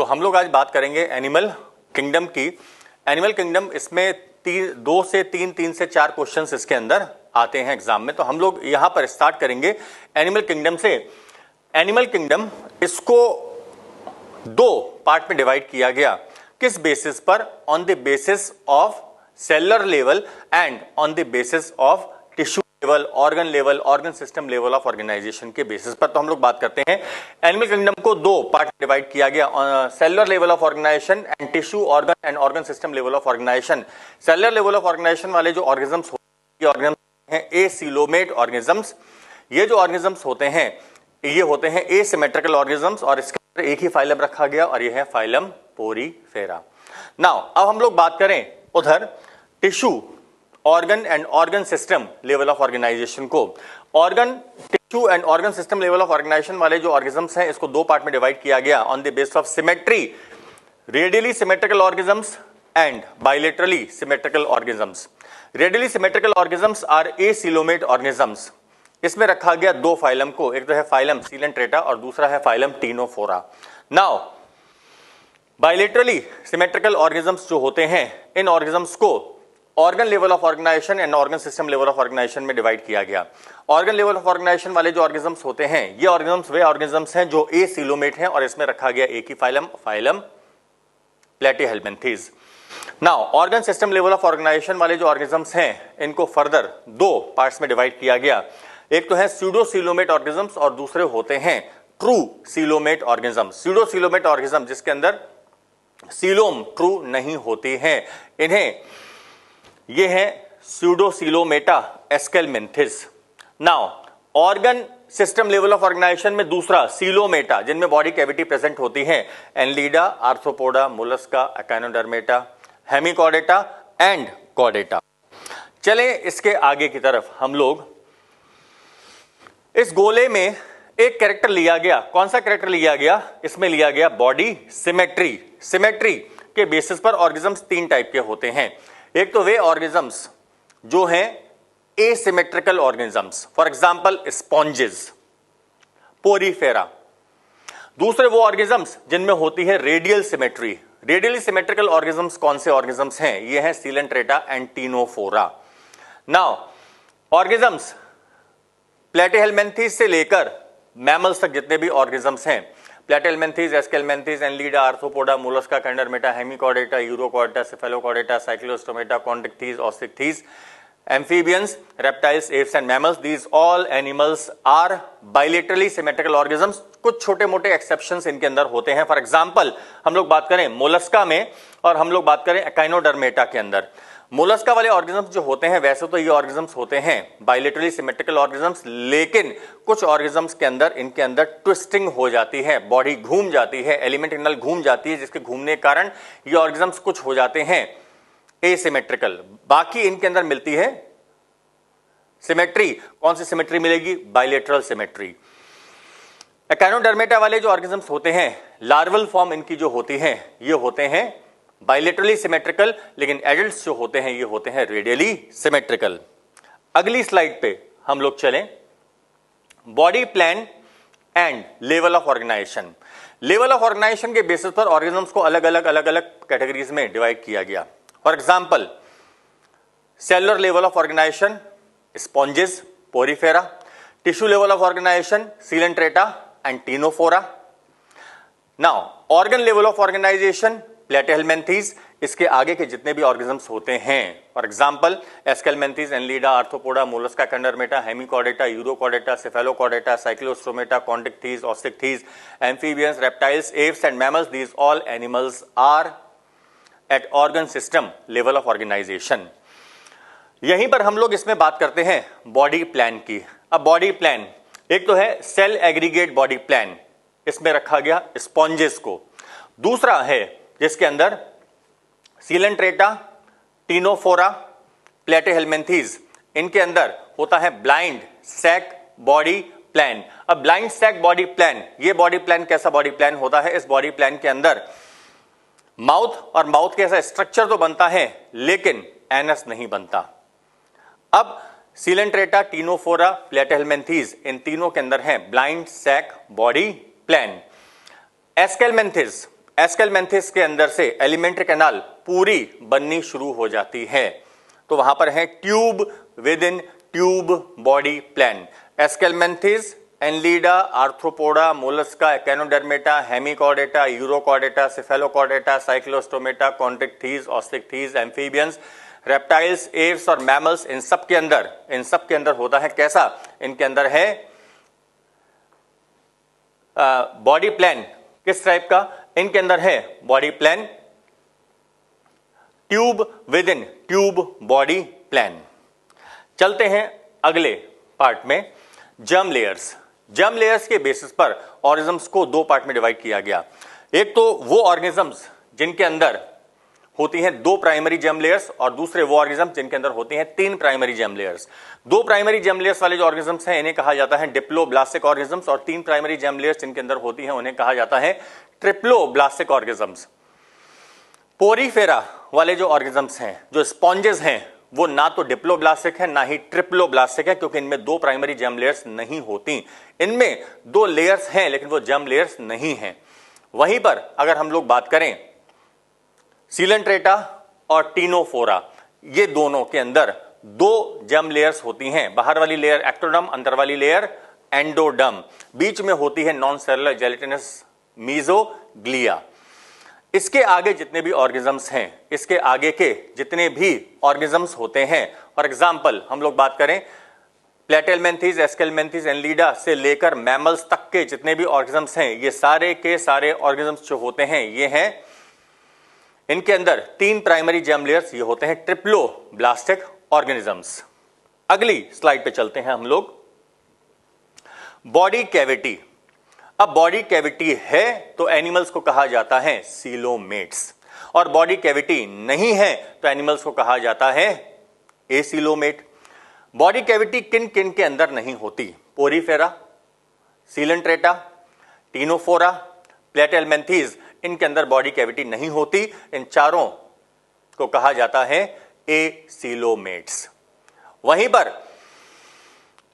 तो हम लोग आज बात करेंगे एनिमल किंगडम की। एनिमल किंगडम, इसमें 2 से 3 से 4 क्वेश्चंस इसके अंदर आते हैं एग्जाम में। तो हम लोग यहां पर स्टार्ट करेंगे एनिमल किंगडम से। एनिमल किंगडम, इसको 2 पार्ट में डिवाइड किया गया। किस बेसिस पर? On the basis of cellular level and on the basis of tissue level, organ level, organ system level of organisation के बेसिस पर। तो हम लोग बात करते हैं एनिमल किंगडम को 2 पार्ट में डिवाइड किया गया, cellular level of organisation and tissue, organ and organ system level of organisation. Cellular level of organisation वाले जो ऑर्गेनिजम्स हैं एसिलोमेट ऑर्गेनिजम्स। ये जो ऑर्गेनिजम्स होते हैं ये होते हैं एसिमेट्रिकल ऑर्गेनिजम्स और इसके अंदर एक ही फाइलम रखा गया और ये है फाइलम पोरीफेरा। नाउ अब हम लोग बात करें उधर tissue, organ and organ system level of organization को। Organ, tissue and organ system level of organisation वाले जो ऑर्गेनिजम्स हैं इसको 2 पार्ट में डिवाइड किया गया on the basis of symmetry, radially symmetrical organisms and bilaterally symmetrical organisms. Radially symmetrical organisms are acoelomate organisms. इसमें रखा गया 2 फाइलम को, एक तो है फाइलम सीलेंट्रेटा और दूसरा है phylum Ctenophora. Now bilaterally symmetrical organisms जो होते हैं इन ऑर्गेनिजम्स को organ level of organisation and organ system level of organisation में डिवाइड किया गया। ऑर्गन लेवल ऑफ ऑर्गेनाइजेशन वाले जो ऑर्गेनिजम्स होते हैं ये ऑर्गेनिजम्स वे ऑर्गेनिजम्स हैं जो एसिलोमेट हैं और इसमें रखा गया एक ही phylum, phylum Platyhelminthes. Now organ system level of organisation वाले जो ऑर्गेनिजम्स हैं इनको फर्दर 2 पार्ट्स में डिवाइड किया गया। एक तो है स्यूडोसिलोमेट ऑर्गेनिजम्स और दूसरे होते हैं true coelomate organisms. Pseudocoelomate organism जिसके अंदर सीलोम ट्रू नहीं होती है, इन्हें ये है Pseudocoelomata Aschelminthes. Now organ system level of organisation में दूसरा सीलोमेटा जिनमें बॉडी कैविटी प्रेजेंट होती है, Annelida, Arthropoda, Mollusca, Echinodermata, Hemichordata and Chordata. चले इसके आगे की तरफ हम लोग इस गोले में एक कैरेक्टर लिया गया। कौन सा कैरेक्टर लिया गया? इसमें लिया गया बॉडी सिमेट्री। सिमेट्री के बेसिस पर ऑर्गेनिजम्स 3 टाइप के होते हैं। एक तो वे ऑर्गेनिजम्स जो हैं asymmetrical organisms, for example sponges, Porifera. दूसरे वो ऑर्गेनिजम्स जिनमें होती है radial symmetry. Radially symmetrical organisms कौन से ऑर्गेनिजम्स हैं? ये हैं Coelenterata and Ctenophora. Now organisms Platyhelminthes से लेकर मैमल्स तक जितने भी ऑर्गेनिजम्स हैं, Platyhelminthes, Aschelminthes, Annelida, Arthropoda, Mollusca, Echinodermata, Hemichordata, Urochordata, Cephalochordata, Cyclostomata, Chondrichthyes, ऑस्टिक्थीज, amphibians, reptiles, apes and mammals, these all animals are bilaterally symmetrical organisms। कुछ छोटे मोटे exceptions इनके अंदर होते हैं। फॉर एग्जांपल हम लोग बात करें मोलस्का में और हम लोग बात करें एकाइनोडर्मेटा के अंदर। मोलस्का वाले ऑर्गेनिजम्स जो होते हैं वैसे तो ये ऑर्गेनिजम्स होते हैं बाइलेटरली सिमेट्रिकल ऑर्गेनिजम्स, लेकिन कुछ ऑर्गेनिजम्स के अंदर इनके अंदर ट्विस्टिंग हो जाती है, बॉडी घूम जाती है, एलिमेंट इंटरनल घूम जाती है, जिसके घूमने के कारण ये ऑर्गेनिजम्स कुछ हो जाते हैं एसिमेट्रिकल। बाकी इनके अंदर मिलती है सिमेट्री। कौन सी सिमेट्री मिलेगी? Bilateral symmetry. एकाइनोडर्मेटा वाले जो ऑर्गेनिजम्स होते हैं लार्वल फॉर्म इनकी जो होती है ये होते हैं बाइलेटरली सिमेट्रिकल, लेकिन एडल्ट्स जो होते हैं ये होते हैं रेडियली सिमेट्रिकल। अगली स्लाइड पे हम लोग चलें, body plan and level of organization. Level of organisation के बेसिस पर ऑर्गेनिजम्स को अलग अलग कैटेगरीज में डिवाइड किया गया। For example cellular level of organization sponges, Porifera. Tissue level of organization Coelenterata and Ctenophora. Now organ level of organization Platyhelminthes. इसके आगे के जितने भी ऑर्गेनिजम्स होते हैं, for example Aschelminthes, Annelida, Arthropoda, Mollusca, Echinodermata, Hemichordata, Urochordata, Cephalochordata, Cyclostomata, Chondrichthyes, Osteichthyes, amphibians, reptiles, apps and mammals, these all animals are at organ system level of organisation. यहीं पर हम लोग इसमें बात करते हैं बॉडी प्लान की। अब बॉडी प्लान, एक तो है सेल एग्रीगेट बॉडी प्लान, इसमें रखा गया स्पॉन्जेस को। दूसरा है जिसके अंदर सीलेंट्रेटा, टीनोफोरा, प्लेटीहेल्मिन्थीज, इनके अंदर होता है ब्लाइंड सैक बॉडी प्लान। अब ब्लाइंड सैक बॉडी प्लान, ये बॉडी प्लान कैसा बॉडी प्लान होता है? इस बॉडी प्लान के अंदर माउथ और माउथ के ऐसा स्ट्रक्चर तो बनता है लेकिन एनस नहीं बनता। अब सीलेंट्रेटा, टीनोफोरा, प्लेटीहेल्मिन्थीज, इन तीनों के अंदर है blind sac body plan. Aschelminthes, Aschelminthes के अंदर से एलिमेंट्री कैनाल पूरी बननी शुरू हो जाती है। तो वहां पर है tube within tube body plan. Aschelminthes, Annelida, Arthropoda, Mollusca, Echinodermata, Hemichordata, Urochordata, Cephalochordata, Cyclostomata, Chondrichthyes, Osteichthyes, amphibians, reptiles, Aves और मैमल्स, इन सब के अंदर होता है कैसा? इनके अंदर है बॉडी प्लान। किस टाइप का? इनके अंदर है body plan, tube within tube body plan. चलते हैं अगले पार्ट में, जर्म लेयर्स। जर्म लेयर्स के बेसिस पर ऑर्गेनिजम्स को दो पार्ट में डिवाइड किया गया। एक तो वो ऑर्गेनिजम्स जिनके अंदर होती हैं दो प्राइमरी जर्म लेयर्स, और दूसरे वो ऑर्गेनिजम्स जिनके अंदर होती हैं तीन प्राइमरी जर्म लेयर्स। दो प्राइमरी जर्म लेयर्स वाले जो ऑर्गेनिजम्स हैं इन्हें कहा जाता है डिप्लोब्लास्टिक ऑर्गेनिजम्स, और तीन प्राइमरी जर्म लेयर्स जिनके अंदर होती हैं उन्हें कहा जाता है ट्रिप्लोब्लास्टिक ऑर्गेनिजम्स। पोरीफेरा वाले जो ऑर्गेनिजम्स हैं, जो स्पॉन्जेस हैं, वो ना तो डिप्लोब्लास्टिक है ना ही ट्रिप्लोब्लास्टिक है, क्योंकि इनमें दो प्राइमरी जर्म लेयर्स नहीं होती। इनमें दो लेयर्स हैं लेकिन वो जर्म लेयर्स नहीं हैं। वहीं पर अगर हम लोग बात करें सीलेंट्रेटा और टीनोफोरा, ये दोनों के अंदर दो जर्म लेयर्स होती हैं। बाहर वाली लेयर एक्टोडर्म, अंदर वाली लेयर एंडोडर्म, बीच में होती है नॉन सेलुलर जेलेटिनस मीजोग्लिया। इसके आगे जितने भी ऑर्गेनिजम्स हैं, इसके आगे के जितने भी ऑर्गेनिजम्स होते हैं, फॉर एग्जांपल हम लोग बात करें प्लेटेलमेंथिस, एस्केलमेंथिस, एनलीडा से लेकर मैमल्स तक के जितने भी ऑर्गेनिजम्स हैं, ये सारे के सारे ऑर्गेनिजम्स जो होते हैं ये हैं, इनके अंदर तीन प्राइमरी जर्म लेयर्स, ये होते हैं ट्रिप्लोब्लास्टिक ऑर्गेनिजम्स। अगली स्लाइड पे चलते हैं हम लोग, बॉडी कैविटी। अब बॉडी कैविटी है तो एनिमल्स को कहा जाता है सीलोमेट्स, और बॉडी कैविटी नहीं है तो एनिमल्स को कहा जाता है एसीलोमेट। बॉडी कैविटी किन किन के अंदर नहीं होती? पोरीफेरा, सीलेंट्रेटा, टीनोफोरा, प्लेटेलमेंथिस, इनके अंदर बॉडी कैविटी नहीं होती। इन चारों को कहा जाता है एसीलोमेट्स। वहीं पर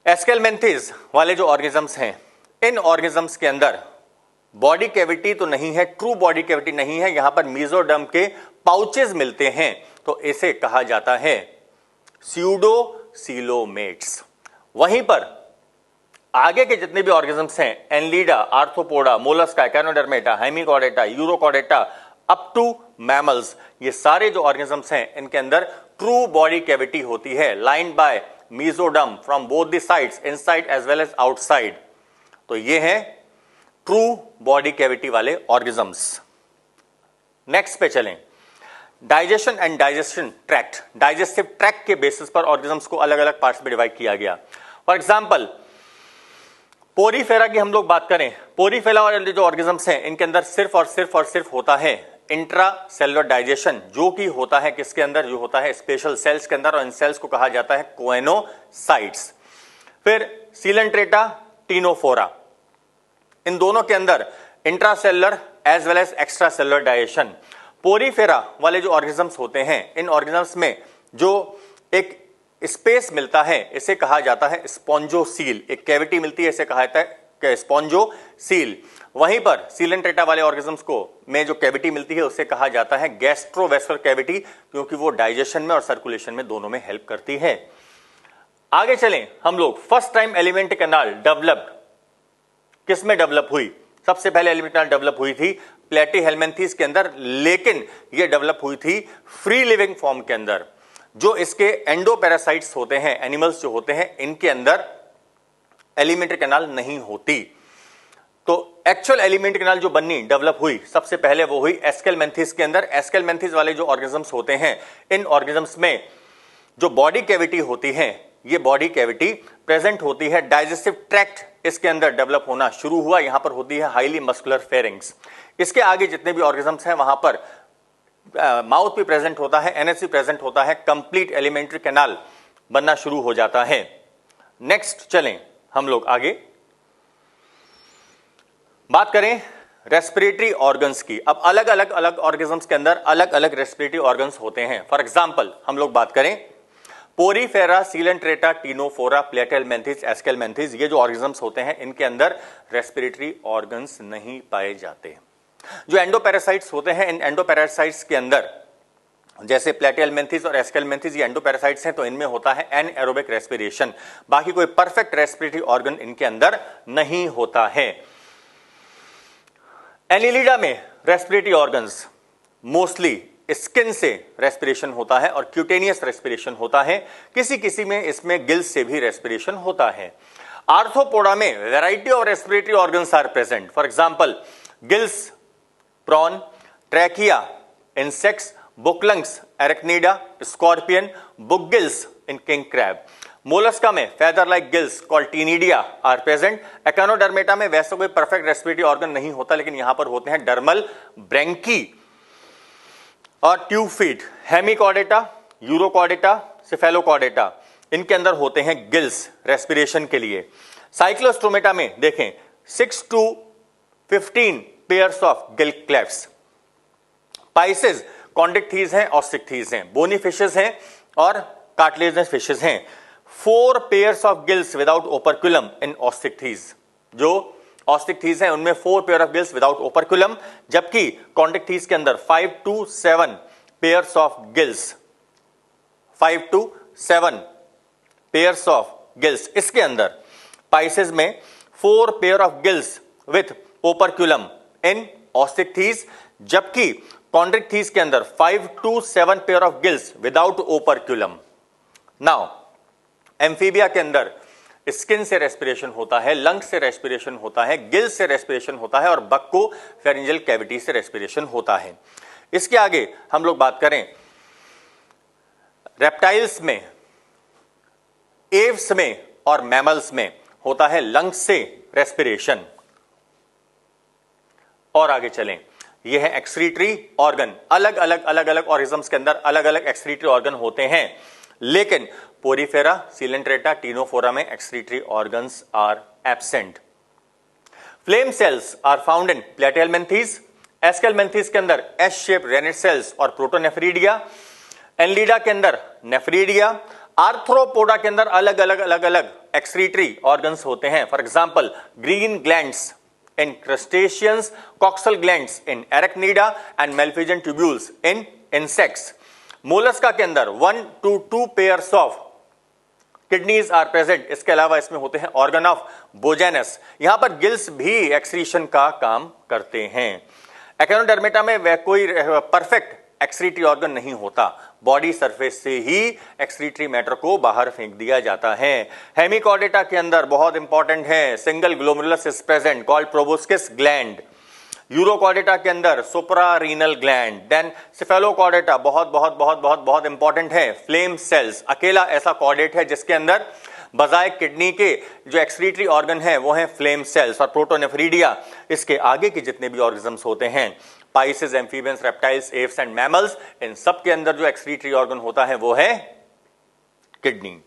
एस्केलमेंथिस वाले जो ऑर्गेनिजम्स हैं, इन ऑर्गेनिजम्स के अंदर बॉडी कैविटी तो नहीं है, ट्रू बॉडी कैविटी नहीं है, यहां पर मेसोडर्म के पाउचेस मिलते हैं, तो इसे कहा जाता है स्यूडोसीलोमेट्स। वहीं पर आगे के जितने भी ऑर्गेनिजम्स हैं, Annelida, Arthropoda, Mollusca, Echinodermata, Hemichordata, Urochordata, up to mammals, ये सारे जो ऑर्गेनिजम्स हैं इनके अंदर ट्रू बॉडी कैविटी होती है, lined by mesoderm from both the sides, inside as well as outside. तो ये हैं ट्रू बॉडी कैविटी वाले ऑर्गेनिजम्स। नेक्स्ट पे चलें, digestion and digestion tract. Digestive tract के बेसिस पर ऑर्गेनिजम्स को अलग अलग पार्ट्स में डिवाइड किया गया। फॉर एग्जांपल पोरीफेरा की हम लोग बात करें, पोरीफेरा वाले जो ऑर्गेनिजम्स हैं इनके अंदर सिर्फ और सिर्फ होता है इंट्रा सेलुलर डाइजेशन, जो कि होता है किसके अंदर? जो होता है स्पेशल सेल्स के अंदर, और इन सेल्स को कहा जाता है कोएनोसाइट्स। फिर सीलेंट्रेटा, टीनोफोरा, इन दोनों के अंदर intracellular as well as extra cellular digestion. Porifera वाले जो ऑर्गेनिजम्स होते हैं, इन ऑर्गेनिजम्स में जो एक स्पेस मिलता है इसे कहा जाता है स्पॉन्जोसील, एक कैविटी मिलती है इसे कहा जाता है स्पॉन्जोसील। वहीं पर सीलेंट्रेटा वाले ऑर्गेनिजम्स को में जो कैविटी मिलती है उसे कहा जाता है गैस्ट्रोवेस्कुलर कैविटी, क्योंकि वो डाइजेशन में और सर्कुलेशन में दोनों में हेल्प करती है। आगे चलें हम लोग, first time alimentary canal developed किस में डेवलप हुई? सबसे पहले एलिमेंट्री कैनाल डेवलप हुई थी प्लेटीहेल्मिन्थेस के अंदर, लेकिन यह डेवलप हुई थी फ्री लिविंग फॉर्म के अंदर। जो इसके एंडोपैरासाइट्स होते हैं, एनिमल्स जो होते हैं, इनके अंदर एलिमेंट्री कैनाल नहीं होती। तो एक्चुअल एलिमेंट्री कैनाल जो बननी डेवलप हुई सबसे पहले वो हुई एस्केलमेंथिस के अंदर। एस्केलमेंथिस वाले जो ऑर्गेनिजम्स होते हैं, इन ऑर्गेनिजम्स में जो बॉडी कैविटी होती है, ये बॉडी कैविटी प्रेजेंट होती है। डाइजेस्टिव ट्रैक्ट इसके अंदर डेवलप होना शुरू हुआ, यहां पर होती है हाईली मस्कुलर फेरिंग्स। इसके आगे जितने भी ऑर्गेनिजम्स हैं वहां पर माउथ भी प्रेजेंट होता है, एनएस भी प्रेजेंट होता है, कंप्लीट एलिमेंट्री कैनाल बनना शुरू हो जाता है। नेक्स्ट चलें हम लोग आगे, बात करें रेस्पिरेटरी ऑर्गन्स की। अब अलग अलग ऑर्गेनिजम्स के अंदर अलग अलग रेस्पिरेटरी ऑर्गन्स होते हैं। फॉर एग्जांपल हम लोग बात करें पोरीफेरा, सीलेंट्रेटा, टीनोफोरा, प्लेटेलमेंथिस, एस्केलमेंथिस, ये जो ऑर्गेनिजम्स होते हैं इनके अंदर रेस्पिरेटरी ऑर्गन्स नहीं पाए जाते। जो एंडोपैरासाइट्स होते हैं, इन एंडोपैरासाइट्स के अंदर जैसे प्लेटिहेलमिन्थेस और एस्केलमिन्थेस ये एंडोपैरासाइट्स हैं, तो इनमें होता है एनएरोबिक रेस्पिरेशन। बाकी कोई परफेक्ट रेस्पिरेटरी ऑर्गन इनके अंदर नहीं होता है। एनिलिडा में रेस्पिरेटरी ऑर्गन्स मोस्टली स्किन से रेस्पिरेशन होता है और क्यूटेनियस रेस्पिरेशन होता है, किसी किसी में इसमें गिल्स से भी रेस्पिरेशन होता है। आर्थ्रोपोडा में variety of respiratory organs are present, for example gills, prawn, trachea, insects, book lungs, Arachnida, scorpion, book gills in king crab. Mollusca में feather like gills called ctenidia are present. Echinodermata में वैसे कोई perfect respiratory organ नहीं होता, लेकिन यहां पर होते हैं डर्मल ब्रैंकी और tube feet. Hemichordata, Urochordata, cephalochordata, इनके अंदर होते हैं गिल्स रेस्पिरेशन के लिए। साइक्लोस्टोमेटा में देखें 6 to 15 pairs of gill clefts. Pisces Chondrichthyes हैं, ऑस्टिक्टीज हैं, बोनी फिशेस हैं और कार्टिलेजिनस फिशेस हैं। 4 pairs of gills without operculum in Osteichthyes. जो ऑस्टिक्टीज हैं उनमें 4 pair of gills without operculum, जबकि कॉन्डिक्टीज के अंदर 5 to 7 pairs of gills, 5 to 7 pairs of gills इसके अंदर। पाइसेस में 4 pair of gills with operculum in Osteichthyes, जबकि कॉन्ड्रिक्टीज के अंदर 5 to 7 pair of gills without operculum. Now Amphibia के अंदर स्किन से रेस्पिरेशन होता है, लंग से रेस्पिरेशन होता है, गिल से रेस्पिरेशन होता है और बक्को फेरिंजियल कैविटी से रेस्पिरेशन होता है। इसके आगे हम लोग बात करें रेप्टाइल्स में, एव्स में और मैमल्स में होता है लंग से रेस्पिरेशन। और आगे चलें, यह है एक्सक्रीटरी ऑर्गन। अलग अलग ऑर्गेनिज्म्स के अंदर अलग अलग एक्सक्रीटरी ऑर्गन होते हैं, लेकिन पोरीफेरा, सीलेंट्रेटा, टीनोफोरा में excretory organs are absent. Flame cells are found in Platyhelminthes, Aschelminthes के अंदर एस शेप रेनिट सेल्स और प्रोटोनेफ्रीडिया, एनलिडा के अंदर नेफ्रीडिया। आर्थ्रोपोडा के अंदर अलग अलग एक्सक्रीटरी ऑर्गन्स होते हैं, for example green glands in crustaceans, coxal glands in arachnida and malpighian tubules in insects. Mollusca के अंदर 1 to 2 pairs of kidneys are present। इसके अलावा इसमें होते हैं ऑर्गन ऑफ बोजेनस। यहां पर गिल्स भी एक्सक्रीशन का काम करते हैं। एकेनोडर्मेटा में वह कोई परफेक्ट एक्सक्रीटरी ऑर्गन नहीं होता, बॉडी सरफेस से ही एक्सक्रीटरी मैटर को बाहर फेंक दिया जाता है। हेमिकॉर्डेटा के अंदर बहुत इंपॉर्टेंट है, single glomerulus is present called proboscis gland. Urochordata के अंदर सुप्रारीनल ग्लैंड। देन सिफेलोकॉर्डेटा बहुत इंपॉर्टेंट है, फ्लेम सेल्स। अकेला ऐसा कॉर्डेट है जिसके अंदर बजाय किडनी के जो एक्सक्रीटरी ऑर्गन है वो है फ्लेम सेल्स और प्रोटोनेफ्रीडिया। इसके आगे के जितने भी ऑर्गेनिज्म्स होते हैं, Pisces, amphibians, reptiles, Aves and mammals, इन सब के अंदर जो एक्सक्रीटरी ऑर्गन होता है वो है किडनी।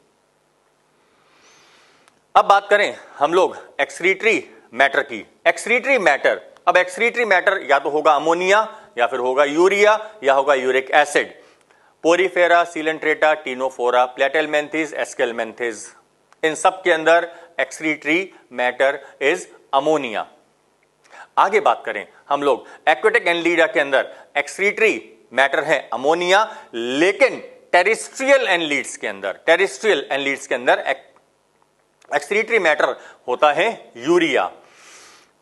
अब बात करें हम लोग एक्सक्रीटरी मैटर की। एक्सक्रीटरी मैटर, अब एक्सक्रीटरी मैटर या तो होगा अमोनिया या फिर होगा यूरिया या होगा uric acid. Porifera, Coelenterata, Ctenophora, Platyhelminthes, Aschelminthes, इन सब के अंदर एक्सक्रीटरी मैटर इज अमोनिया। आगे बात करें हम लोग एक्वेटिक एनलिडा के अंदर एक्सक्रीटरी मैटर है अमोनिया, लेकिन टेरेस्ट्रियल एनलिड्स के अंदर एक्सक्रीटरी मैटर होता है यूरिया।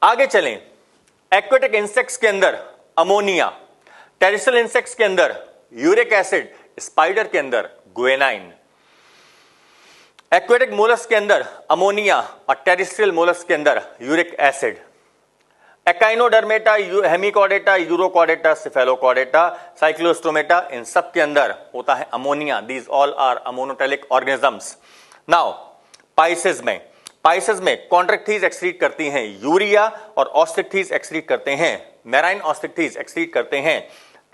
आगे चलें, एक्वेटिक इंसेक्ट्स के अंदर अमोनिया, टेरेस्ट्रियल इंसेक्ट्स के अंदर यूरिक एसिड, स्पाइडर के अंदर गुएनाइन। एक्वेटिक मोलस्क के अंदर अमोनिया और टेरेस्ट्रियल मोलस्क के अंदर uric acid. Echinodermata, Hemichordata, Urochordata, Cephalochordata, Cyclostomata, इन सब के अंदर होता है ammonia. These all are ammonotelic organisms. Now Pisces में कॉन्ट्रैक्टीज एक्सक्रीट करती हैं यूरिया और ऑस्ट्रिक्टीज एक्सक्रीट करते हैं, मेराइन ऑस्ट्रिक्टीज एक्सक्रीट करते हैं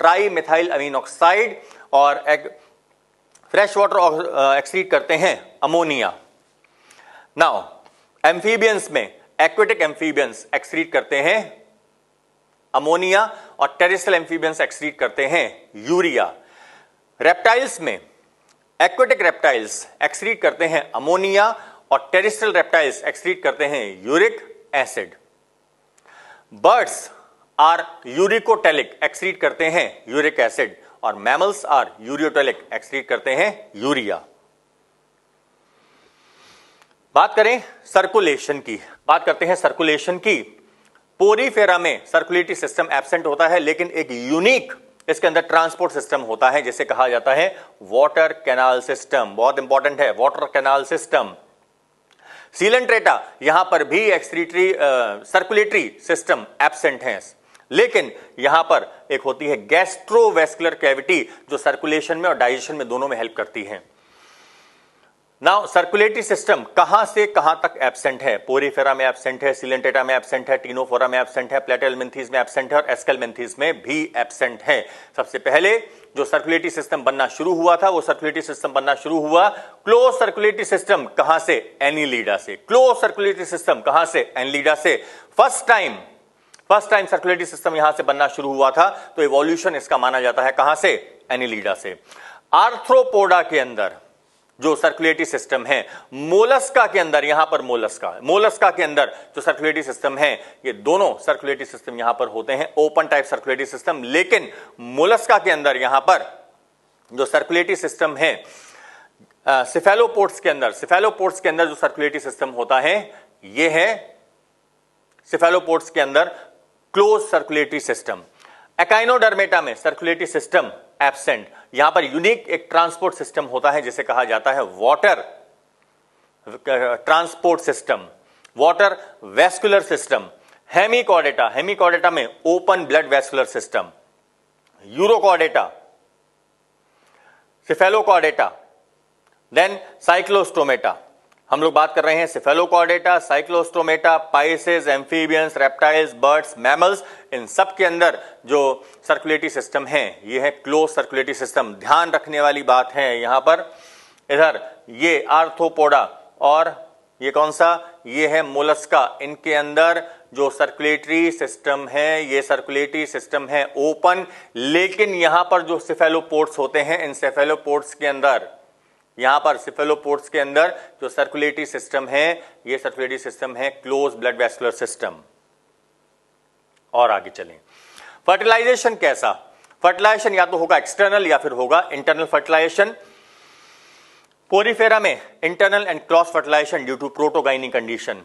ट्राई मिथाइल अमीन ऑक्साइड और फ्रेश वाटर एक्सक्रीट करते हैं अमोनिया। नाउ एम्फीबियंस में एक्वेटिक एम्फीबियंस एक्सक्रीट करते हैं अमोनिया और टेरेस्ट्रियल एम्फीबियंस एक्सक्रीट करते हैं यूरिया। रेप्टाइल्स में एक्वेटिक रेप्टाइल्स एक्सक्रीट करते हैं अमोनिया और टेरेस्ट्रियल रेप्टाइल्स एक्सक्रीट करते हैं uric acid. Birds are uricotelic, excrete करते हैं यूरिक एसिड, और मैमल्स आर यूरियोटेलिक, एक्सक्रीट करते हैं यूरिया। बात करें सर्कुलेशन की, बात करते हैं सर्कुलेशन की। पोरीफेरा में सर्कुलेटरी सिस्टम एब्सेंट होता है, लेकिन एक यूनिक इसके अंदर ट्रांसपोर्ट सिस्टम होता है जिसे कहा जाता है वाटर कैनाल सिस्टम। बहुत इंपॉर्टेंट है वाटर कैनाल सिस्टम। सीलेंट्रेटा यहां पर भी एक्सक्रीटरी सर्कुलेटरी सिस्टम एब्सेंट है, लेकिन यहां पर एक होती है गैस्ट्रोवेस्कुलर कैविटी जो सर्कुलेशन में और डाइजेशन में दोनों में हेल्प करती है। नाउ सर्कुलेटरी सिस्टम कहां से कहां तक एब्सेंट है? पोरीफेरा में एब्सेंट है, सीलेंट्रेटा में एब्सेंट है, टीनोफोरा में एब्सेंट है, प्लेटेलमिन्थीज में एब्सेंट है और एस्केलमिन्थीज में भी एब्सेंट है। सबसे पहले जो सर्कुलेटरी सिस्टम बनना शुरू हुआ था वो सर्कुलेटरी सिस्टम बनना शुरू हुआ क्लोज सर्कुलेटरी सिस्टम कहां से? एनिलीडा से। क्लोज सर्कुलेटरी सिस्टम कहां से? एनिलीडा से। फर्स्ट टाइम सर्कुलेटरी सिस्टम यहां से बनना शुरू हुआ था, तो इवोल्यूशन इसका माना जाता है कहां से? एनिलीडा से। आर्थ्रोपोडा के अंदर जो सर्कुलेटरी सिस्टम है, मोलस्का के अंदर, यहां पर मोलस्का के अंदर जो सर्कुलेटरी सिस्टम है, ये दोनों सर्कुलेटरी सिस्टम यहां पर होते हैं ओपन टाइप सर्कुलेटरी सिस्टम। लेकिन मोलस्का के अंदर यहां पर जो सर्कुलेटरी सिस्टम है, सिफेलोपोड्स के अंदर जो सर्कुलेटरी सिस्टम होता है, ये है सिफेलोपोड्स के अंदर क्लोज सर्कुलेटरी सिस्टम। एकाइनोडर्मेटा में सर्कुलेटरी सिस्टम एब्सेंट। यहां पर यूनिक एक ट्रांसपोर्ट सिस्टम होता है जिसे कहा जाता है water transport system, water vascular system. Hemichordata में open blood vascular system. Urochordata, Cephalochordata, then Cyclostomata. हम लोग बात कर रहे हैं Cephalochordata, Cyclostomata, Pisces, amphibians, reptiles, birds, mammals, इन सब के अंदर जो सर्कुलेटरी सिस्टम है ये है क्लोज सर्कुलेटरी सिस्टम। ध्यान रखने वाली बात है यहां पर, इधर ये आर्थ्रोपोडा और ये कौन सा? ये है मोलस्का। इनके अंदर जो सर्कुलेटरी सिस्टम है, ये सर्कुलेटरी सिस्टम है ओपन, लेकिन यहां पर जो सिफेलोपोड्स होते हैं, इन सिफेलोपोड्स के अंदर, यहां पर सिफेलोपोड्स के अंदर जो सर्कुलेटरी सिस्टम है, ये सर्कुलेटरी सिस्टम है क्लोज ब्लड वेस्कुलर सिस्टम। और आगे चलें, फर्टिलाइजेशन कैसा? फर्टिलाइजेशन या तो होगा एक्सटर्नल या फिर होगा इंटरनल फर्टिलाइजेशन। पोरीफेरा में internal and cross fertilization due to protogyny condition.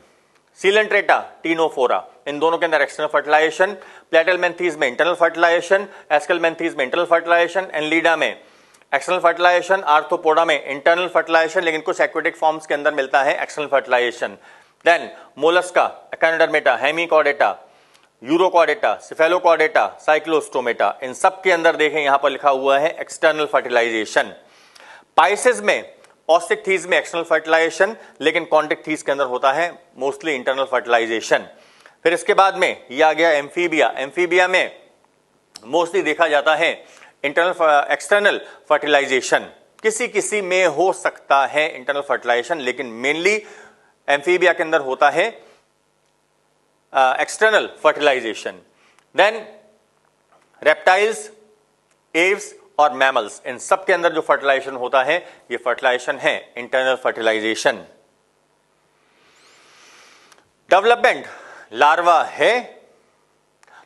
Coelenterata, Ctenophora, इन दोनों के अंदर एक्सटर्नल फर्टिलाइजेशन। प्लेटेलमेंथीज में इंटरनल फर्टिलाइजेशन, एस्केलमेंथीज में इंटरनल फर्टिलाइजेशन, एनलीडा में एक्सटर्नल फर्टिलाइजेशन, आर्थ्रोपोडा में इंटरनल फर्टिलाइजेशन, लेकिन कुछ एक्वेटिक फॉर्म्स के अंदर मिलता है external fertilisation. Then Mollusca, Echinodermata, Hemichordata, Urochordata, Cephalochordata, Cyclostomata, इन सब के अंदर देखें यहां पर लिखा हुआ है एक्सटर्नल फर्टिलाइजेशन। पाइसेस में, ऑस्टिकथीज में एक्सटर्नल फर्टिलाइजेशन, लेकिन कॉन्टिकथीज के अंदर होता है मोस्टली इंटरनल फर्टिलाइजेशन। फिर इसके बाद में ये आ गया एम्फीबिया। एम्फीबिया में मोस्टली देखा जाता है एक्सटर्नल फर्टिलाइजेशन। किसी किसी में हो सकता है इंटरनल फर्टिलाइजेशन, लेकिन मेनली एम्फीबिया के अंदर होता है external fertilisation. Then reptiles, Aves और मैमल्स, इन सब के अंदर जो फर्टिलाइजेशन होता है ये फर्टिलाइजेशन है इंटरनल फर्टिलाइजेशन। डेवलपमेंट, लार्वा है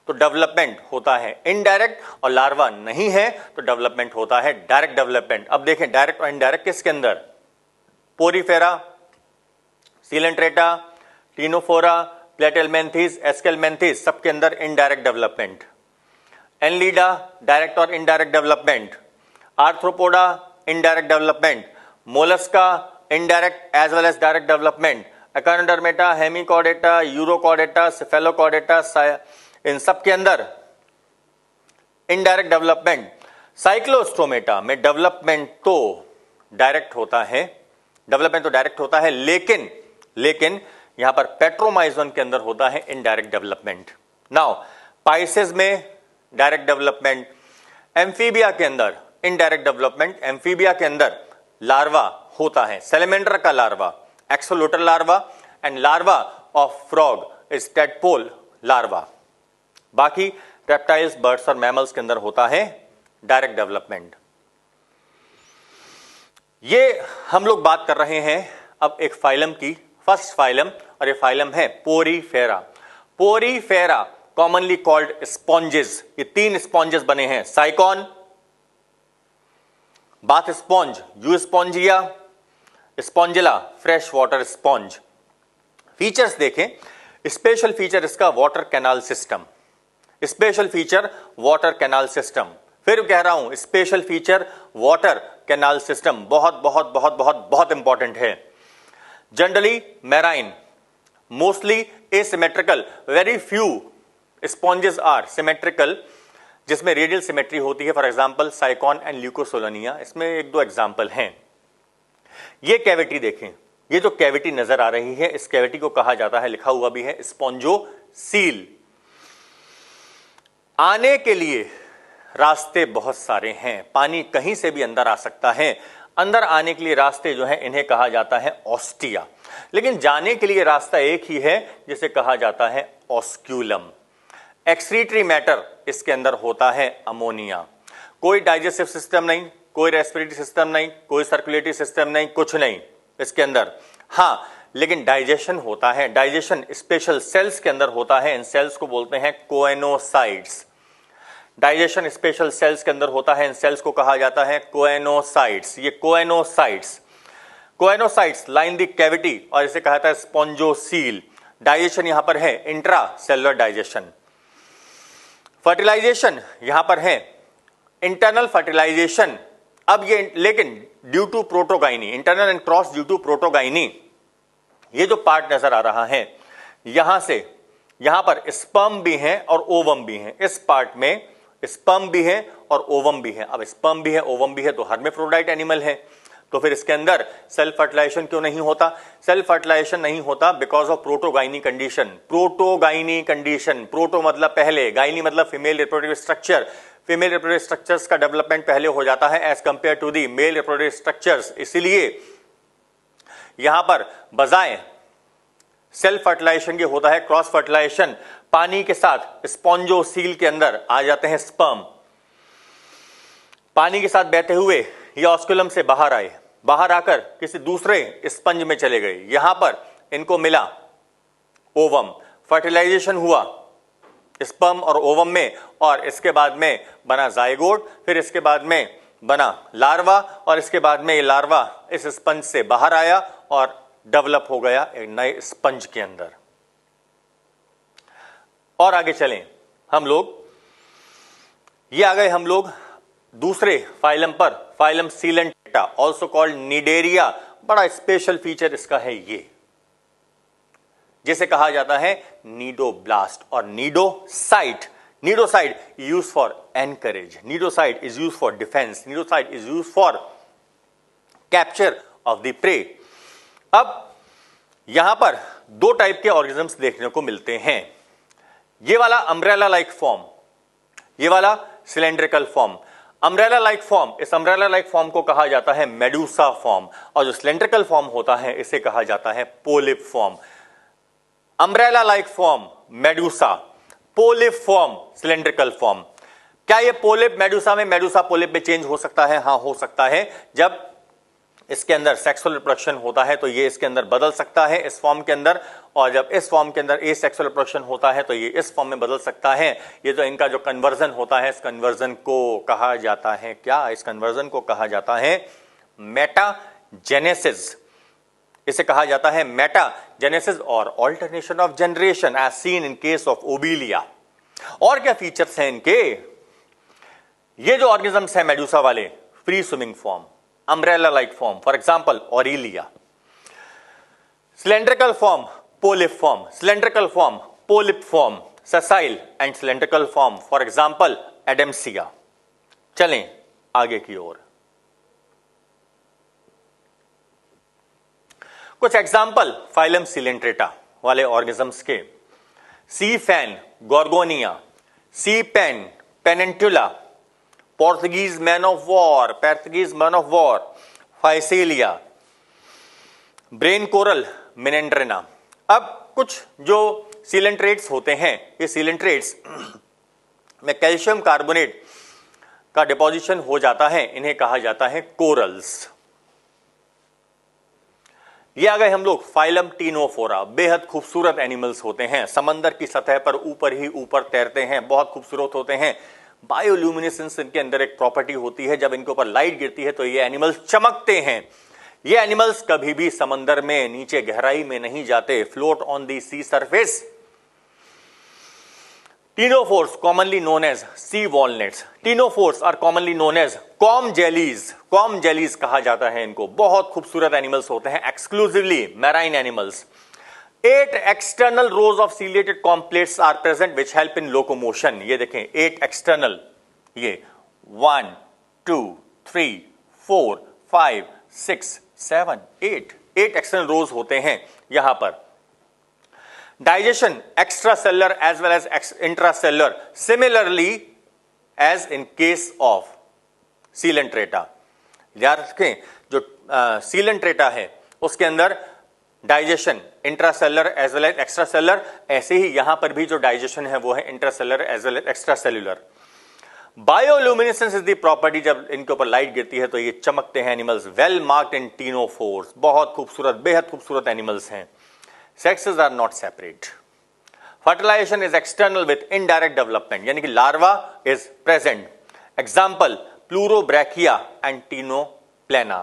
तो डेवलपमेंट होता है इनडायरेक्ट, और लार्वा नहीं है तो डेवलपमेंट होता है डायरेक्ट डेवलपमेंट। अब देखें डायरेक्ट और इनडायरेक्ट किसके अंदर? Porifera, Coelenterata, Ctenophora, Platyhelminthes, Aschelminthes, सबके अंदर इनडायरेक्ट डेवलपमेंट। एनलीडा, डायरेक्ट और indirect development. Arthropoda, indirect development. Mollusca, indirect as well as direct development. Echinodermata, Hemichordata, Urochordata, Cephalochordata, इन सब के अंदर इनडायरेक्ट डेवलपमेंट। साइक्लोस्टोमेटा में डेवलपमेंट तो डायरेक्ट होता है, लेकिन यहां पर पेट्रोमाइजोन के अंदर होता है इनडायरेक्ट डेवलपमेंट। नाउ पाइसेस में डायरेक्ट डेवलपमेंट, एम्फीबिया के अंदर इनडायरेक्ट डेवलपमेंट। एम्फीबिया के अंदर लार्वा होता है, सैलेमेंडर का larva, axolotl larva, and larva of frog is tadpole larva. बाकी रेप्टाइल्स, बर्ड्स और मैमल्स के अंदर होता है डायरेक्ट डेवलपमेंट। ये हम लोग बात कर रहे हैं अब एक फाइलम की, फर्स्ट फाइलम, और ये फाइलम है Porifera. Porifera commonly called sponges. ये 3 स्पॉन्जेस बने हैं, Sycon, bath sponge, Euspongia, Spongilla, fresh water sponge. Features देखें, स्पेशल फीचर इसका water canal system, special feature water canal system. फिर कह रहा हूं special feature water canal system बहुत बहुत बहुत बहुत बहुत इंपॉर्टेंट है। Generally marine, mostly asymmetrical, very few sponges are symmetrical, जिसमें रेडियल सिमेट्री होती है। फॉर एग्जांपल साइकॉन एंड ल्यूकोसोलानिया, इसमें 1-2 एग्जांपल हैं। ये कैविटी देखें, ये जो कैविटी नजर आ रही है, इस कैविटी को कहा जाता है, लिखा हुआ भी है, स्पॉन्जोसील। आने के लिए रास्ते बहुत सारे हैं, पानी कहीं से भी अंदर आ सकता है। अंदर आने के लिए रास्ते जो हैं इन्हें कहा जाता है ऑस्टिया, लेकिन जाने के लिए रास्ता एक ही है जिसे कहा जाता है ऑस्क्यूलम। एक्सक्रीटरी मैटर इसके अंदर होता है अमोनिया। कोई डाइजेस्टिव सिस्टम नहीं, कोई रेस्पिरेटरी सिस्टम नहीं, कोई सर्कुलेटरी सिस्टम नहीं, कुछ नहीं इसके अंदर। हां, लेकिन डाइजेशन होता है, डाइजेशन स्पेशल सेल्स के अंदर होता है। इन सेल्स को बोलते हैं कोएनोसाइट्स। डाइजेशन स्पेशल सेल्स के अंदर होता है, इन सेल्स को कहा जाता है कोएनोसाइट्स। ये कोएनोसाइट्स लाइन द कैविटी और इसे कहा जाता है स्पॉन्जोसील। डाइजेशन यहां पर है, इंट्रा सेलुलर डाइजेशन। फर्टिलाइजेशन यहां पर है, इंटरनल फर्टिलाइजेशन। अब ये लेकिन due to protogyny, internal and cross due to protogyny, ये जो पार्ट नजर आ रहा है यहां से, यहां पर स्पर्म भी है और ओवम भी है। इस पार्ट में स्पर्म भी है और ओवम भी है। अब स्पर्म भी है, ओवम भी है, तो हर्मेफ्रोडाइट एनिमल है। तो फिर इसके अंदर सेल्फ फर्टिलाइजेशन क्यों नहीं होता? सेल्फ फर्टिलाइजेशन नहीं होता because of protogyny condition. Protogyny condition, proto मतलब पहले, गाइनी मतलब female reproductive structure. Female reproductive structures का डेवलपमेंट पहले हो जाता है as compare to the male reproductive structures. इसलिए यहां पर बजाय सेल्फ फर्टिलाइजेशन के होता है क्रॉस फर्टिलाइजेशन। पानी के साथ स्पॉन्जोसील के अंदर आ जाते हैं स्पर्म, पानी के साथ बहते हुए ये ऑस्कुलम से बाहर आए, बाहर आकर किसी दूसरे स्पंज में चले गए, यहां पर इनको मिला ओवम, फर्टिलाइजेशन हुआ स्पर्म और ओवम में, और इसके बाद में बना जाइगोट, फिर इसके बाद में बना लार्वा, और इसके बाद में ये लार्वा इस स्पंज से बाहर आया और डेवलप हो गया एक नए स्पंज के अंदर। और आगे चलें हम लोग, ये आ गए हम लोग दूसरे फाइलम पर, phylum Coelenterata, also called Cnidaria. बड़ा स्पेशल फीचर इसका है ये, जिसे कहा जाता है नीडोब्लास्ट और cnidocyte. Cnidocyte use for encourage, cnidocyte is use for defence, cnidocyte is use for capture of the prey. अब यहां पर 2 टाइप के ऑर्गेनिजम्स देखने को मिलते हैं, ये वाला अम्ब्रेला लाइक फॉर्म, ये वाला cylindrical form. Umbrella like form, इस अम्ब्रेला लाइक फॉर्म को कहा जाता है मेडूसा फॉर्म, और जो सिलेंड्रिकल फॉर्म होता है इसे कहा जाता है polyp form. Umbrella like form Medusa, polyp form cylindrical form. क्या ये पोलिप मेडूसा में, मेडूसा पोलिप में चेंज हो सकता है? हां, हो सकता है। जब इसके अंदर सेक्सुअल रिप्रोडक्शन होता है तो ये इसके अंदर बदल सकता है इस फॉर्म के अंदर, और जब इस फॉर्म के अंदर एसेक्सुअल रिप्रोडक्शन होता है तो ये इस फॉर्म में बदल सकता है। ये जो इनका जो कन्वर्जन होता है, इस कन्वर्जन को कहा जाता है क्या? इस कन्वर्जन को कहा जाता है मेटाजेनेसिस। इसे कहा जाता है मेटाजेनेसिस और alternation of generation as seen in case of Obelia. और क्या फीचर्स हैं इनके? ये जो ऑर्गेनिजम्स हैं मेडूसा वाले, free swimming form, umbrella like form, for example Aurelia. Cylindrical form polyp form, cylindrical form polyp form, sessile and cylindrical form, for example Adamsia. चलें आगे की ओर, कुछ एग्जांपल फाइलम सिलेंट्रेटा वाले ऑर्गेनिजम्स के। Sea fan Gorgonia, sea pen Pennatula, Portuguese man of war Physalia, brain coral Meandrina. अब कुछ जो सीलेंट्रेट्स होते हैं, ये सीलेंट्रेट्स में कैल्शियम कार्बोनेट का डिपोजिशन हो जाता है, इन्हें कहा जाता है कोरल्स। ये आ गए हम लोग फाइलम टीनोफोरा। बेहद खूबसूरत एनिमल्स होते हैं, समंदर की सतह पर ऊपर ही ऊपर तैरते हैं, बहुत खूबसूरत होते हैं। बायोल्यूमिनेसेंस इनके अंदर एक प्रॉपर्टी होती है, जब इनके ऊपर लाइट गिरती है तो ये एनिमल्स चमकते हैं। ये एनिमल्स कभी भी समंदर में नीचे गहराई में नहीं जाते, float on the sea surface. Ctenophores commonly known as sea walnuts. Ctenophores are commonly known as comb jellies. Comb jellies कहा जाता है इनको। बहुत खूबसूरत एनिमल्स होते हैं, exclusively marine animals. 8 external rows of ciliated comb plates are present which help in locomotion. ये देखें 8 एक्सटर्नल, ये 1 2 3 4 5 6 7 8 एक्सटर्नल रोज होते हैं यहां पर। Digestion extracellular as well as intracellular, similarly as in case of Coelenterata। याद रखें जो Coelenterata है उसके अंदर digestion intracellular as well as extracellular, ऐसे ही यहां पर भी जो डाइजेशन है वो है intracellular as well as extracellular. Bioluminescence is the property, जब इनके ऊपर लाइट गिरती है तो ये चमकते हैं animals. Well marked in ctenophores, बहुत खूबसूरत, बेहद खूबसूरत एनिमल्स हैं। Sexes are not separate. Fertilization is external with indirect development, यानी कि larva is present. Example, Pleurobrachia and Tinoplana.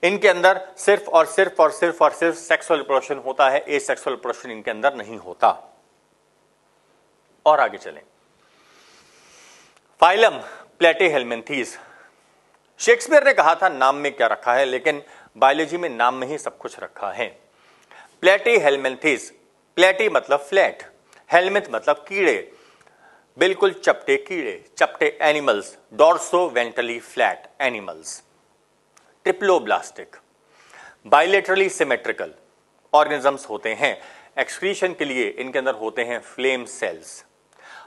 इनके अंदर सिर्फ और सिर्फ और सिर्फ और सिर्फ सेक्सुअल रिप्रोडक्शन होता है, एसेक्सुअल रिप्रोडक्शन इनके अंदर नहीं होता। और आगे चलें। Phylum Platyhelminthes. शेक्सपियर ने कहा था नाम में क्या रखा है, लेकिन बायोलॉजी में नाम में ही सब कुछ रखा है। प्लेटीहेल्मिन्थीज, प्लेटी मतलब फ्लैट, हेलमिथ मतलब कीड़े, बिल्कुल चपटे कीड़े, चपटे animals, dorso ventrally flat animals. Triploblastic, bilaterally symmetrical organisms होते हैं। एक्सक्रीशन के लिए इनके अंदर होते हैं फ्लेम सेल्स।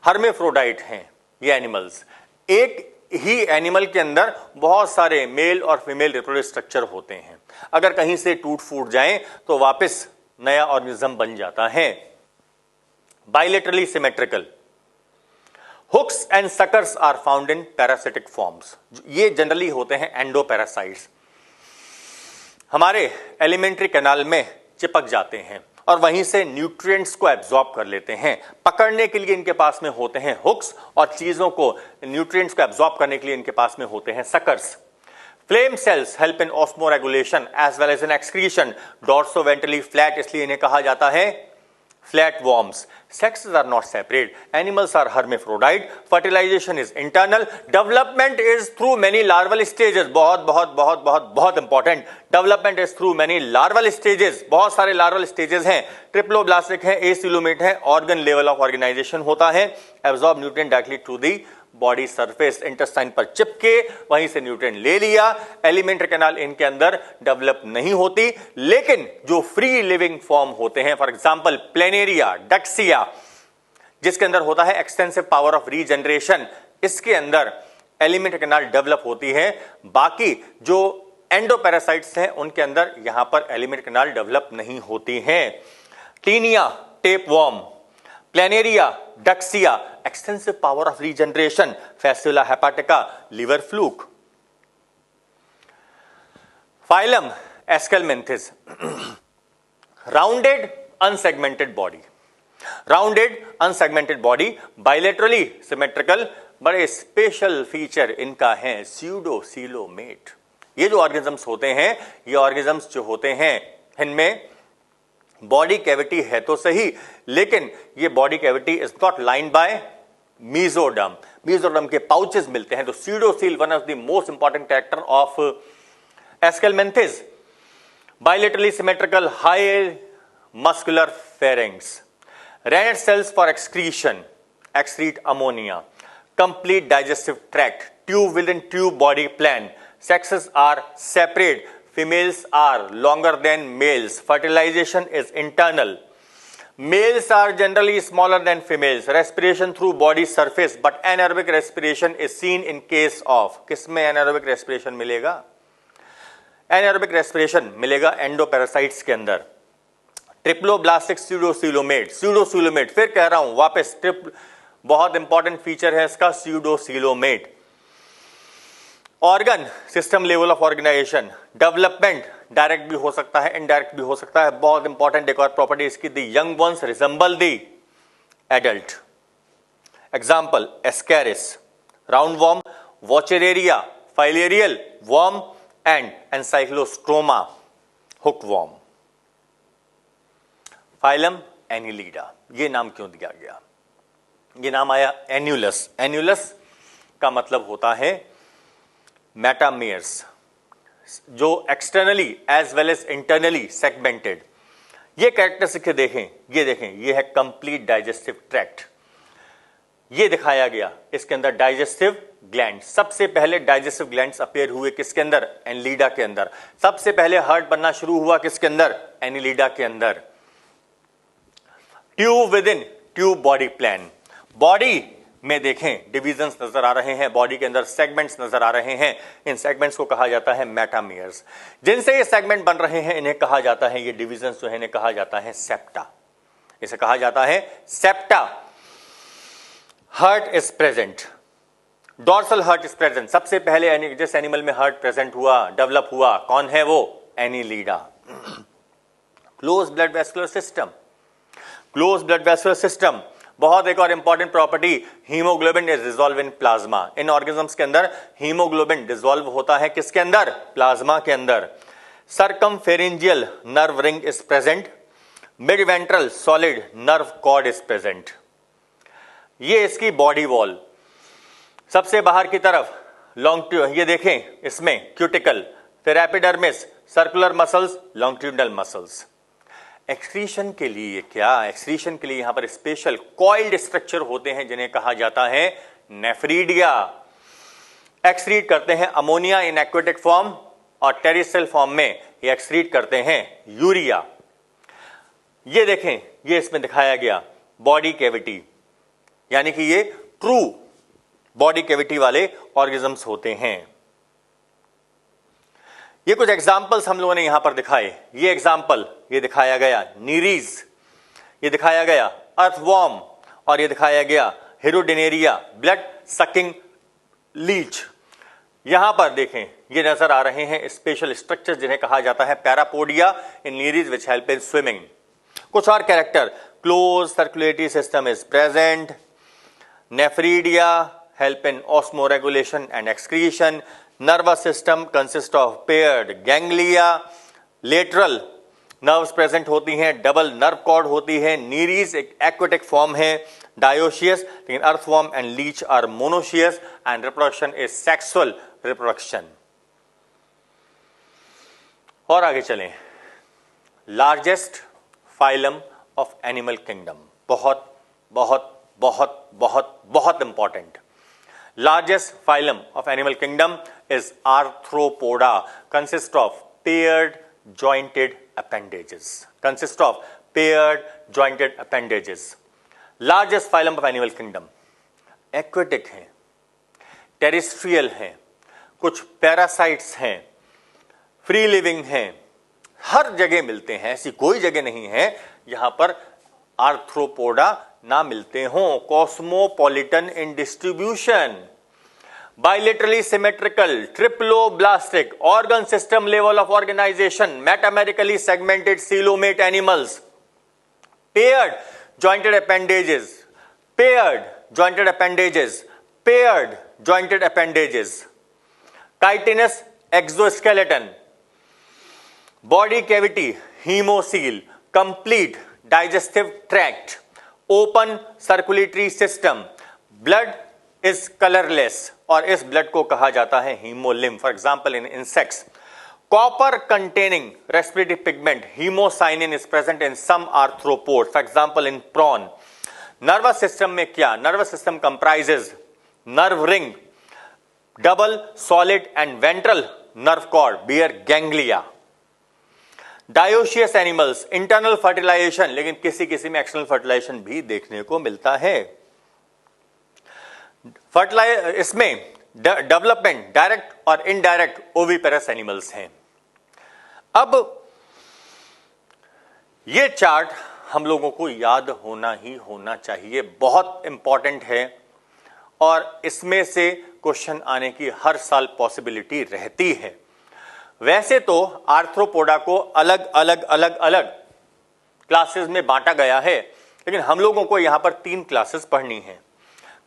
हर्मेफ्रोडाइट हैं ये एनिमल्स। एक ही एनिमल के अंदर बहुत सारे मेल और फीमेल रिप्रोडक्टिव स्ट्रक्चर होते हैं। अगर कहीं से टूट फूट जाए तो वापस नया ऑर्गेनिज्म बन जाता है। Bilaterally symmetrical, hooks and suckers are found in parasitic forms. ये जनरली होते हैं एंडोपैरासाइट्स, हमारे एलिमेंट्री कैनाल में चिपक जाते हैं और वहीं से न्यूट्रिएंट्स को एब्जॉर्ब कर लेते हैं। पकड़ने के लिए इनके पास में होते हैं हुक्स और चीजों को, न्यूट्रिएंट्स को एब्जॉर्ब करने के लिए इनके पास में होते हैं suckers. Flame cells help in osmoregulation as well as in excretion. Dorsoventrally flat इसलिए इन्हें कहा जाता है flat worms. Sexes are not separate. Animals are hermaphrodite. Fertilization is internal. Development is through many larval stages. बहुत बहुत बहुत बहुत बहुत important. Development is through many larval stages. बहुत सारे larval stages हैं। ट्रिप्लोब्लास्टिक है, एसिलोमेट है, ऑर्गन लेवल ऑफ ऑर्गेनाइजेशन होता है। Absorb nutrient directly to the body surface, intestine पर चिपके वहीं से न्यूट्रिएंट ले लिया। एलिमेंट्री कैनाल इनके अंदर डेवलप नहीं होती, लेकिन जो फ्री लिविंग फॉर्म होते हैं, फॉर एग्जांपल प्लेनेरिया, डक्सिया, जिसके अंदर होता है एक्सटेंसिव पावर ऑफ रीजनरेशन, इसके अंदर एलिमेंट्री कैनाल डेवलप होती है। बाकी जो एंडोपैरासाइट्स हैं उनके अंदर यहां पर एलिमेंट्री कैनाल डेवलप नहीं होती हैं। Taenia, tapeworm, Planaria, Dugesia, extensive power of regeneration, Fasciola hepatica, liver fluke. Phylum Aschelminthes, rounded unsegmented body, rounded unsegmented body, bilaterally symmetrical. बड़े स्पेशल फीचर इनका है स्यूडोसीलोमेट। ये जो ऑर्गेनिजम्स होते हैं, ये ऑर्गेनिजम्स जो होते हैं इनमें बॉडी कैविटी है तो सही, लेकिन ये body cavity is not lined by mesoderm. Mesoderm के पाउचेस मिलते हैं। तो pseudocoel one of the most important character of Aschelminthes. Bilaterally symmetrical, high muscular pharynx, renette cells for excretion, excrete ammonia, complete digestive tract, tube within tube body plan. Sexes are separate. Females are longer than males. Fertilization is internal. Males are generally smaller than females. Respiration through body surface, but anaerobic respiration is seen in case of. किसमें anaerobic respiration मिलेगा? Anaerobic respiration मिलेगा endoparasites के अंदर। Triploblastic स्यूडोसीलोमेट, स्यूडोसीलोमेट फिर कह रहा हूं वापस, बहुत इंपॉर्टेंट फीचर है इसका pseudocoelomate. Organ system level of organization, development direct भी हो सकता है, इनडायरेक्ट भी हो सकता है। बहुत इंपॉर्टेंट एक और प्रॉपर्टी इसकी, the young ones resemble the adult. Example Ascaris, round worm, Wuchereria, filarial worm and Ancylostoma hook worm. Phylum Annelida, ये नाम क्यों दिया गया? ये नाम आया एन्युलस। एन्युलस का मतलब होता है मेटामेयर्स, जो externally as well as internally segmented. ये कैरेक्टरिस्टिक देखें, ये देखें, ये है कंप्लीट डाइजेस्टिव ट्रैक्ट। ये दिखाया गया इसके अंदर डाइजेस्टिव ग्लैंड। सबसे पहले डाइजेस्टिव ग्लैंड्स अपीयर हुए किसके अंदर? एनिलीडा के अंदर। सबसे पहले हार्ट बनना शुरू हुआ किसके अंदर? एनिलीडा के अंदर। Tube within tube body plan. Body में देखें डिविजन्स नजर आ रहे हैं, बॉडी के अंदर सेगमेंट्स नजर आ रहे हैं। इन सेगमेंट्स को कहा जाता है मेटामेयर्स। जिनसे ये सेगमेंट बन रहे हैं इन्हें कहा जाता है, ये डिविजन्स जो है इन्हें कहा जाता है सेप्टा। इसे कहा जाता है septa. Heart is present, dorsal heart is present. सबसे पहले जिस एनिमल में हार्ट प्रेजेंट हुआ, डेवलप हुआ, कौन है वो? Annelida. Close blood vascular system, close blood vascular system. बहुत एक और important property, haemoglobin is dissolve in plasma. In organisms के अंदर हीमोग्लोबिन डिसॉल्व होता है किसके अंदर? प्लाज्मा के अंदर। Circumpharyngeal nerve ring is present, mid ventral solid nerve cord is present. ये इसकी बॉडी वॉल। सबसे बाहर की तरफ लॉन्गिट्यूड, ये देखें इसमें क्यूटिकल, फिर epidermis, circular muscles, longitudinal muscles. Excretion के लिए क्या? एक्सक्रीशन के लिए यहां पर स्पेशल कॉइल्ड स्ट्रक्चर होते हैं जिन्हें कहा जाता है नेफ्रीडिया। एक्सक्रीट करते हैं अमोनिया इन एक्वेटिक फॉर्म और टेरिस्ट्रियल फॉर्म में ये एक्सक्रीट करते हैं यूरिया। ये देखें, ये इसमें दिखाया गया बॉडी कैविटी, यानी कि ये ट्रू बॉडी कैविटी वाले ऑर्गेनिजम्स होते हैं। ये कुछ एग्जाम्पल्स हम लोगों ने यहां पर दिखाए। ये एग्जाम्पल ये दिखाया गया नीरीज, ये दिखाया गया अर्थवॉर्म और ये दिखाया गया हेरोडेनेरिया, ब्लड सकिंग लीच। यहां पर देखें ये नजर आ रहे हैं स्पेशल स्ट्रक्चर जिन्हें कहा जाता है parapodia in Nereis which help in swimming. कुछ और character, close circulatory system is present, nephridia help in osmoregulation and excretion, nervous system consist of paired ganglia, lateral nerves present होती हैं, डबल नर्व कॉर्ड होती है, Nereis एक aquatic form है, dioecious, लेकिन earthworm and leech are monoecious and reproduction is sexual reproduction. और आगे चलें, largest phylum of animal kingdom, बहुत बहुत बहुत बहुत बहुत important. Largest phylum of animal kingdom is Arthropoda, consists of paired jointed appendages. Consists of paired jointed appendages. Largest phylum of animal kingdom. Aquatic हैं, terrestrial हैं, कुछ parasites हैं, free living हैं, हर जगह मिलते हैं। ऐसी कोई जगह नहीं है यहां पर आर्थ्रोपोडा ना मिलते हों। Cosmopolitan in distribution, bilaterally symmetrical, triploblastic, organ system level of organisation, metamerically segmented coelomate animals, paired jointed appendages, paired jointed appendages, paired jointed appendages, chitinous exoskeleton, body cavity, haemocoel, complete digestive tract, open circulatory system, blood is colourless और इस blood को कहा जाता है haemolymph. For example in insects, copper containing respiratory pigment haemocyanin is present in some arthropod, for example in prawn. Nervous system में क्या? Nervous system comprises nerve ring, double solid and ventral nerve cord, bear ganglia. Dioecious animals, internal fertilisation, लेकिन किसी किसी में external fertilisation भी देखने को मिलता है। इसमें डेवलपमेंट डायरेक्ट और इनडायरेक्ट ओविपेरस एनिमल्स हैं। अब ये चार्ट हम लोगों को याद होना ही होना चाहिए, बहुत इंपॉर्टेंट है और इसमें से क्वेश्चन आने की हर साल पॉसिबिलिटी रहती है। वैसे तो आर्थ्रोपोडा को अलग अलग अलग अलग क्लासेस में बांटा गया है, लेकिन हम लोगों को यहां पर 3 क्लासेस पढ़नी है।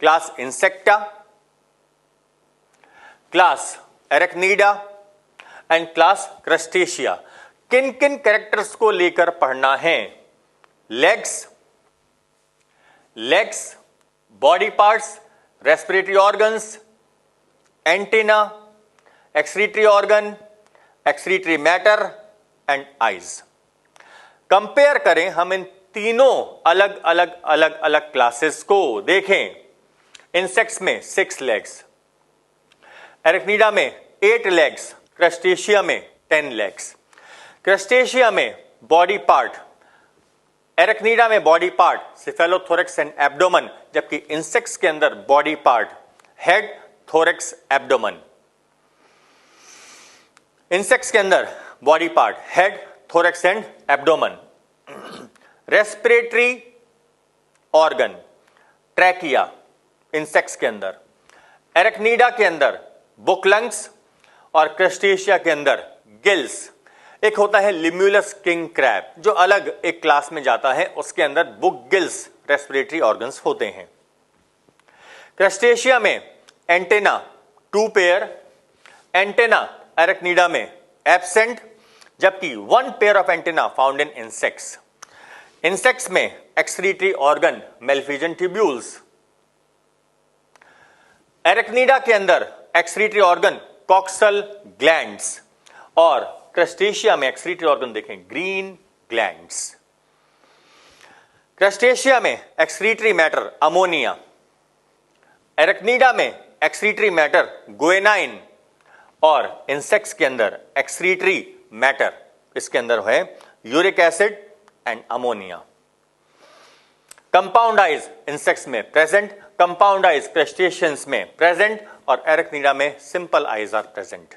Class Insecta, class Arachnida and class Crustacea. किन किन कैरेक्टर्स को लेकर पढ़ना है? Legs, body parts, respiratory organs, antenna, excretory organ, excretory matter and eyes. Compare करें हम इन तीनों अलग अलग अलग अलग क्लासेस को। देखें, इंसेक्ट्स में 6 लेग्स, एरेक्नीडा में 8 लेग्स, क्रस्टेशिया में 10 लेग्स। क्रस्टेशिया में बॉडी पार्ट, एरेक्नीडा में body part cephalothorax and abdomen, जबकि इंसेक्ट्स के अंदर body part head, thorax, abdomen. Insects के अंदर body part head, thorax and abdomen. Respiratory organ trachea insects के अंदर, एरेक्नीडा के अंदर बुक लंग्स और क्रस्टेशिया के अंदर गिल्स। एक होता है लिम्यूलस किंग क्रैब जो अलग एक क्लास में जाता है, उसके अंदर बुक गिल्स रेस्पिरेटरी ऑर्गन्स होते हैं। क्रस्टेशिया में एंटेना 2 पेयर, एंटेना एरेक्नीडा में एब्सेंट, जबकि 1 pair of antenna found in insects. Insects में एक्सक्रीटरी ऑर्गन मेलफिजन ट्यूब्यूल्स, एरेक्नीडा के अंदर एक्सक्रीटरी ऑर्गन कॉक्सल ग्लैंड्स और क्रस्टेशिया में एक्सक्रीटरी ऑर्गन देखें ग्रीन ग्लैंड्स। क्रस्टेशिया में एक्सक्रीटरी मैटर अमोनिया, एरेक्नीडा में एक्सक्रीटरी मैटर गुएनाइन और इंसेक्ट्स के अंदर एक्सक्रीटरी मैटर इसके अंदर है uric acid and ammonia. Compound eyes insects में प्रेजेंट, कंपाउंड आइज क्रस्टेशियंस में प्रेजेंट और एरेक्नीडा में सिंपल आइज आर प्रेजेंट।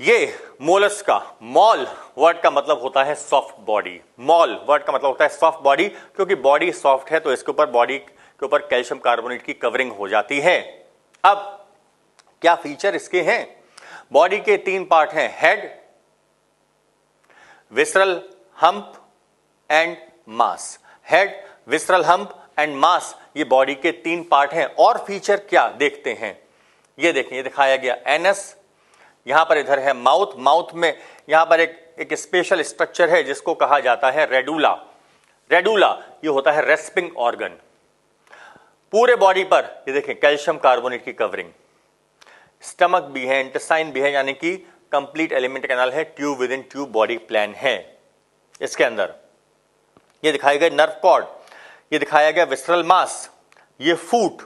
ये मोलस्का, मॉल वर्ड का मतलब होता है सॉफ्ट बॉडी। मॉल वर्ड का मतलब होता है सॉफ्ट बॉडी, क्योंकि बॉडी सॉफ्ट है तो इसके ऊपर बॉडी के ऊपर कैल्शियम कार्बोनेट की कवरिंग हो जाती है। अब क्या फीचर इसके हैं? बॉडी के 3 पार्ट हैं, head, visceral hump and mass. Head, visceral hump and mass, ये बॉडी के 3 पार्ट हैं। और फीचर क्या देखते हैं? ये देखें, ये दिखाया गया एनस, यहां पर इधर है माउथ, माउथ में यहां पर एक स्पेशल स्ट्रक्चर है जिसको कहा जाता है रेडुला। रेडुला ये होता है रेस्पिंग ऑर्गन। पूरे बॉडी पर ये देखें कैल्शियम कार्बोनेट की कवरिंग। स्टमक भी है, इंटेस्टाइन भी है, यानी कि कंप्लीट एलिमेंट कैनाल है, tube within tube body plan है इसके अंदर। ये दिखाया गया नर्व कॉर्ड, ये दिखाया गया विसरल मास, ये फूट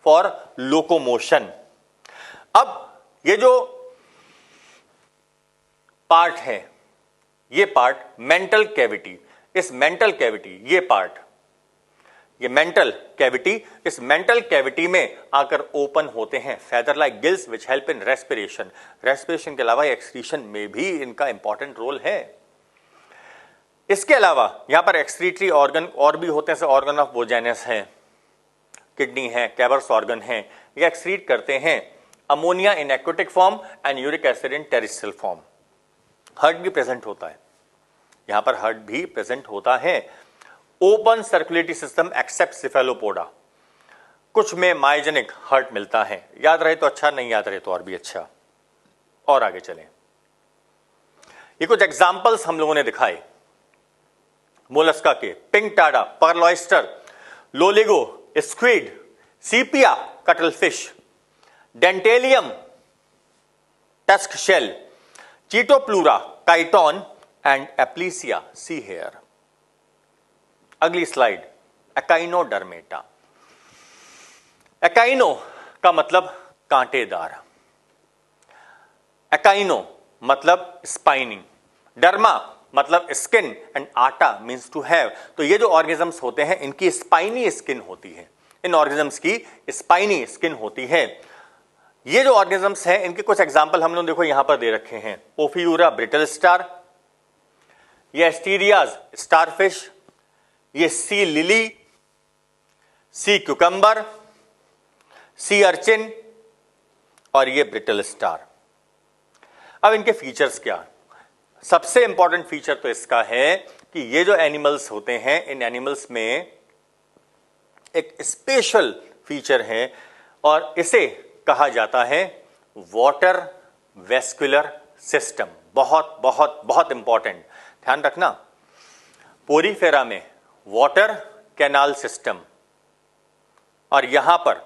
फॉर लोकोमोशन। अब ये जो पार्ट है, ये पार्ट मेंटल कैविटी, इस मेंटल कैविटी, ये पार्ट, ये मेंटल कैविटी, इस मेंटल कैविटी में आकर ओपन होते हैं feather like gills which help in respiration. Respiration के अलावा एक्सक्रीशन में भी इनका इंपॉर्टेंट रोल है। इसके अलावा यहां पर एक्सक्रीटरी ऑर्गन और भी होते हैं, ऑर्गन ऑफ वोजेनस है, किडनी है, कैवर्स ऑर्गन है, ये एक्सक्रीट करते हैं ammonia in aquatic form and uric acid in terrestrial form. Heart भी प्रेजेंट होता है, यहां पर हार्ट भी प्रेजेंट होता है। Open circulatory system except Cephalopoda, कुछ में माइजेनिक हार्ट मिलता है। याद रहे तो अच्छा, नहीं याद रहे तो और भी अच्छा। और आगे चलें, ये कुछ एग्जाम्पल्स हम लोगों ने दिखाए मोलस्का के। Pinctada, pearl oyster, Loligo, squid, Sepia, cuttlefish, Dentalium, tusk shell, Chaetopleura, chiton and Aplysia, sea hare. अगली स्लाइड, एकाइनोडर्मेटा। एकाइनो का मतलब कांटेदार, एकाइनो मतलब स्पाइनिंग, डर्मा मतलब स्किन एंड आटा मींस टू हैव। तो ये जो ऑर्गेनिजम्स होते हैं इनकी स्पाइनी स्किन होती है, इन ऑर्गेनिजम्स की स्पाइनी स्किन होती है। ये जो ऑर्गेनिजम्स हैं इनके कुछ एग्जांपल हम लोग देखो यहां पर दे रखे हैं। ओफियूरा ब्रिटल स्टार, ये एस्टीरियाज स्टारफिश, ये सी लिली, सी क्यूकम्बर, सी अर्चिन, और ये ब्रिटल स्टार। अब इनके फीचर्स क्या? सबसे इंपॉर्टेंट फीचर तो इसका है कि ये जो एनिमल्स होते हैं, इन एनिमल्स में एक स्पेशल फीचर है और इसे कहा जाता है वाटर वेस्कुलर सिस्टम। बहुत बहुत बहुत इंपॉर्टेंट, ध्यान रखना। पोरीफेरा में वाटर कैनाल सिस्टम और यहां पर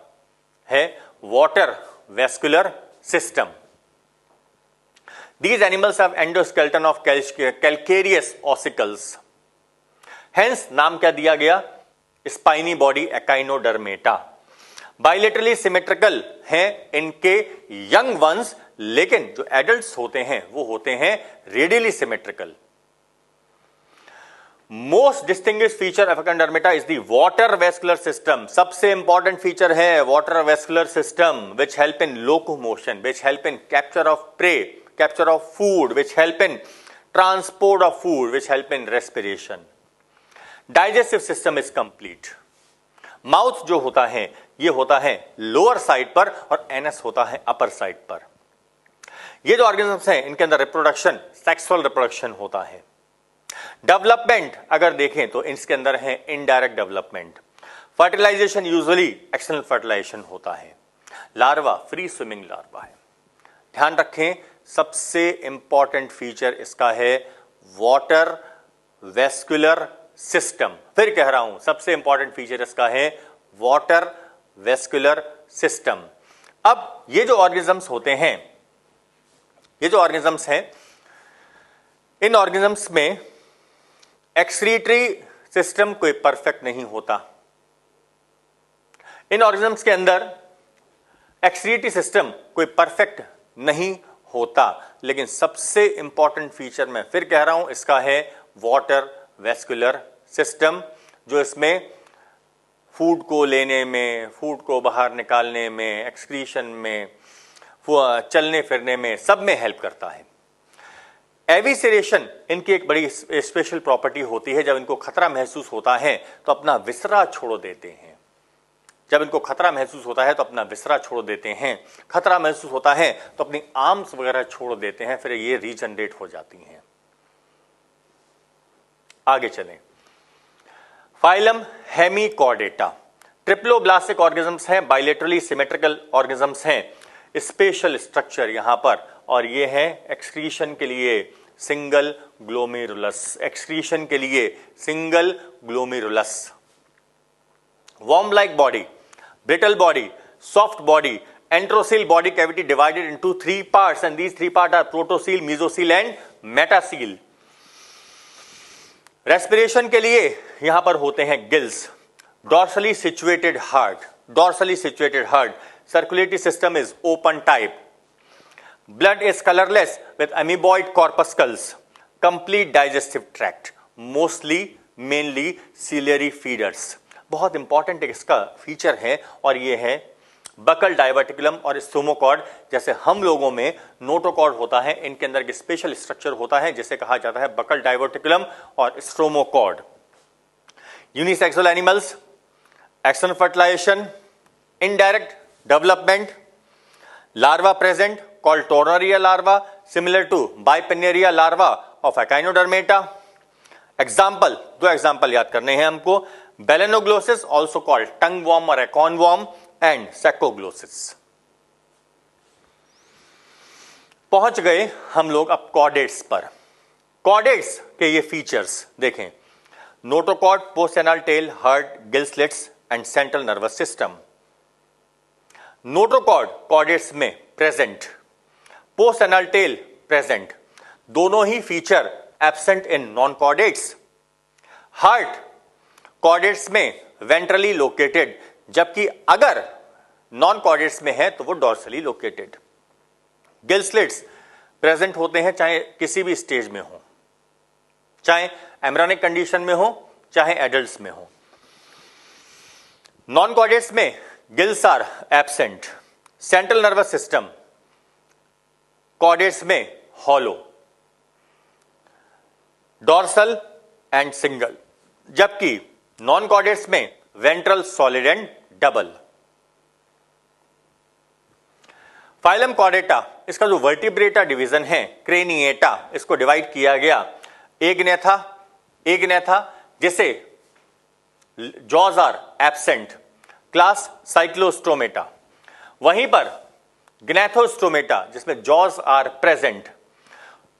है water vascular system. These animals have endoskeleton of calcareous ossicles. Hence नाम क्या दिया गया? Spiny body Echinodermata. Bilaterally symmetrical हैं इनके यंग वंस, लेकिन जो एडल्ट्स होते हैं वो होते हैं radially symmetrical. Most distinguished feature of Echinodermata is the water vascular system. सबसे इंपॉर्टेंट फीचर है water vascular system, which help in locomotion, which help in capture of prey, capture of food, which help in transport of food, which help in respiration. Digestive system is complete. Mouth जो होता है ये होता है lower side पर और anus होता है अपर साइड पर। ये जो ऑर्गेनिजम्स हैं इनके अंदर रिप्रोडक्शन, सेक्सुअल रिप्रोडक्शन होता है। डेवलपमेंट अगर देखें तो इसके अंदर है indirect development. Fertilisation usually external fertilisation होता है। लार्वा फ्री स्विमिंग लार्वा है। ध्यान रखें सबसे इंपॉर्टेंट फीचर इसका है वाटर वेस्कुलर सिस्टम। फिर कह रहा हूं सबसे इंपॉर्टेंट फीचर इसका है वाटर वेस्कुलर सिस्टम। अब ये जो ऑर्गेनिजम्स होते हैं, ये जो ऑर्गेनिजम्स हैं, इन ऑर्गेनिजम्स में एक्सक्रीटरी सिस्टम कोई परफेक्ट नहीं होता। इन ऑर्गेनिजम्स के अंदर एक्सक्रीटरी सिस्टम कोई परफेक्ट नहीं होता, लेकिन सबसे इंपॉर्टेंट फीचर मैं फिर कह रहा हूं इसका है वाटर वेस्कुलर सिस्टम, जो इसमें फूड को लेने में, फूड को बाहर निकालने में, एक्सक्रीशन में, चलने फिरने में, सब में हेल्प करता है। एविसेरेशन इनकी एक बड़ी स्पेशल प्रॉपर्टी होती है। जब इनको खतरा महसूस होता है तो अपना विसरा छोड़ देते हैं। जब इनको खतरा महसूस होता है तो अपना विसरा छोड़ देते हैं। खतरा महसूस होता है तो अपनी आर्म्स वगैरह छोड़ देते हैं, फिर ये रीजनरेट हो जाती हैं। आगे चलें। फाइलम हेमिकॉर्डेटा ट्रिप्लोब्लास्टिक ऑर्गेनिजम्स हैं, बाइलेटरली सिमेट्रिकल ऑर्गेनिजम्स हैं। स्पेशल स्ट्रक्चर यहां पर, और ये है एक्सक्रीशन के लिए सिंगल ग्लोमेरुलस। एक्सक्रीशन के लिए single glomerulus. Worm like body, brittle body, soft body, enterocoel body cavity divided into 3 parts, and these 3 parts are protocoel, mesocoel and metacoel. Respiration के लिए यहां पर होते हैं gills. Dorsally situated heart, dorsally situated heart. Circulatory system is open type. Blood is colourless with amoeboid corpuscles. Complete digestive tract, mostly mainly ciliary feeders. बहुत important इसका feature है और ये है बकल डाइवर्टिकुलम और स्टोमोकॉर्ड। जैसे हम लोगों में नोटोकॉर्ड होता है, इनके अंदर एक स्पेशल स्ट्रक्चर होता है जिसे कहा जाता है बकल डाइवर्टिकुलम और stomochord. Unisexual animals, external fertilisation, indirect development, larva present called tornaria larva similar to bipinnaria larva of Echinodermata. Example, 2 example याद करने हैं हमको। Belanoglossus, also called tongue worm or acorn worm, and Saccoglossus. पहुंच गए हम लोग अब कॉर्डेट्स पर। कॉर्डेट्स के ये फीचर्स देखें। Notochord, post anal tail, heart, gill slits and central nervous system. Notochord chordates में present, post anal tail present. दोनों ही feature absent in non chordates. Heart chordates में वेंट्रली लोकेटेड, जबकि अगर नॉन कॉर्डेट्स में है तो वो dorsally located. Gill slits present होते हैं चाहे किसी भी स्टेज में हो, चाहे एम्ब्रियोनिक कंडीशन में हो, चाहे एडल्ट्स में हो। नॉन कॉर्डेट्स में gills are absent. Central nervous system chordates में हॉलो, डॉर्सल एंड सिंगल, जबकि नॉन कॉर्डेट्स में ventral solid and double. Phylum Chordata, इसका जो वर्टिब्रेटा डिवीजन है, क्रेनिएटा, इसको डिवाइड किया गया एग्नेथा जिसे jaws are absent, class Cyclostomata. वहीं पर ग्नैथोस्टोमेटा जिसमें जॉज आर प्रेजेंट,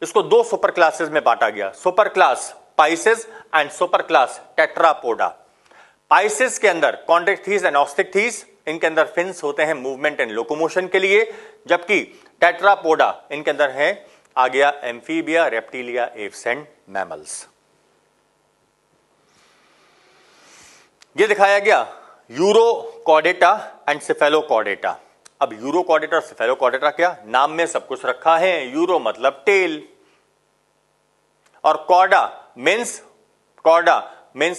इसको दो सुपर क्लासेस में बांटा गया, super class Pisces and super class Tetrapoda. Pisces के अंदर कॉन्ट्रिक्थीज एंड ऑस्टिक्थीज, इनके अंदर फिन्स होते हैं मूवमेंट एंड लोकोमोशन के लिए, जबकि टेट्रापोडा इनके अंदर है आ गया amphibia, reptilia, Aves and mammals. ये दिखाया गया यूरोकॉर्डेटा एंड सिफेलोकॉर्डेटा। अब यूरोकॉर्डेटा और सिफेलोकॉर्डेटा क्या, नाम में सब कुछ रखा है। यूरो मतलब टेल और कॉर्डा मीन्स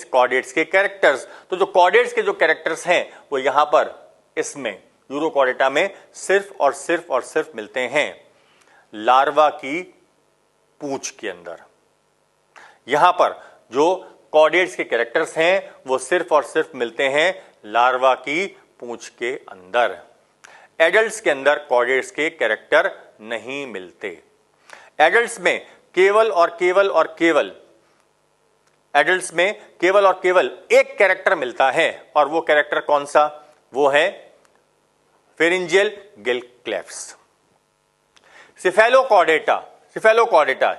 कॉर्डेट्स के कैरेक्टर्स। तो जो कॉर्डेट्स के जो कैरेक्टर्स हैं वो यहां पर इसमें यूरोकॉर्डेटा में सिर्फ और सिर्फ मिलते हैं लार्वा की पूंछ के अंदर। यहां पर जो कॉर्डेट्स के कैरेक्टर्स हैं वो सिर्फ और सिर्फ मिलते हैं लार्वा की पूंछ के अंदर। एडल्ट्स के अंदर कॉर्डेट्स के कैरेक्टर नहीं मिलते। एडल्ट्स में केवल और केवल एक कैरेक्टर मिलता है, और वो कैरेक्टर कौन सा, वो है फेरिंजियल गिल क्लेफ्ट्स। सिफेलोकॉर्डेटा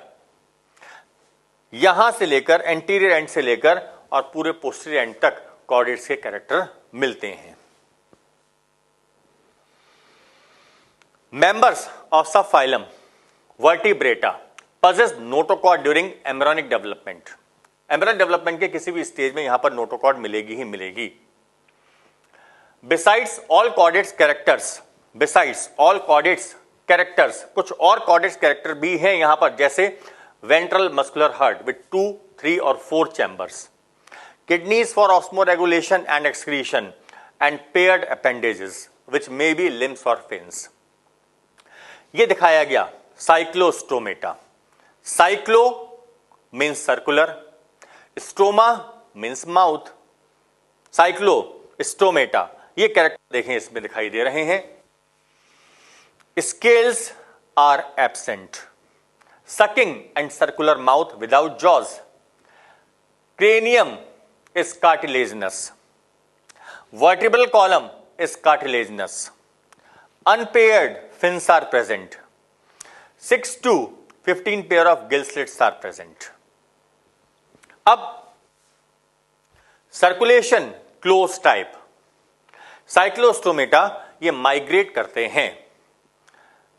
यहां से लेकर एंटीरियर एंड से लेकर और पूरे पोस्टीरियर एंड तक कॉर्डेट्स के कैरेक्टर मिलते हैं। मेंबर्स ऑफ सब phylum vertebrata possess notochord during embryonic development. Embryonic development के किसी भी स्टेज में यहां पर नोटोकॉर्ड मिलेगी ही मिलेगी। बिसाइड्स ऑल कॉर्डेट्स कैरेक्टर्स, कुछ और कॉर्डेट्स कैरेक्टर भी हैं यहां पर, जैसे वेंट्रल मस्कुलर हार्ट विद 2, 3 और 4 chambers, kidneys for osmoregulation and excretion and paired appendages which may be limbs और फिन्स। ये दिखाया गया Cyclostomata. Cyclo means circular, stoma means mouth, Cyclostomata ये कैरेक्टर देखें इसमें दिखाई दे रहे हैं। Scales are absent, sucking and circular mouth without jaws, cranium is cartilaginous, vertebral column is cartilaginous, unpaired fins are present, 6 to 15 pair of gill slits are present. अब circulation close type, Cyclostomata ये migrate करते हैं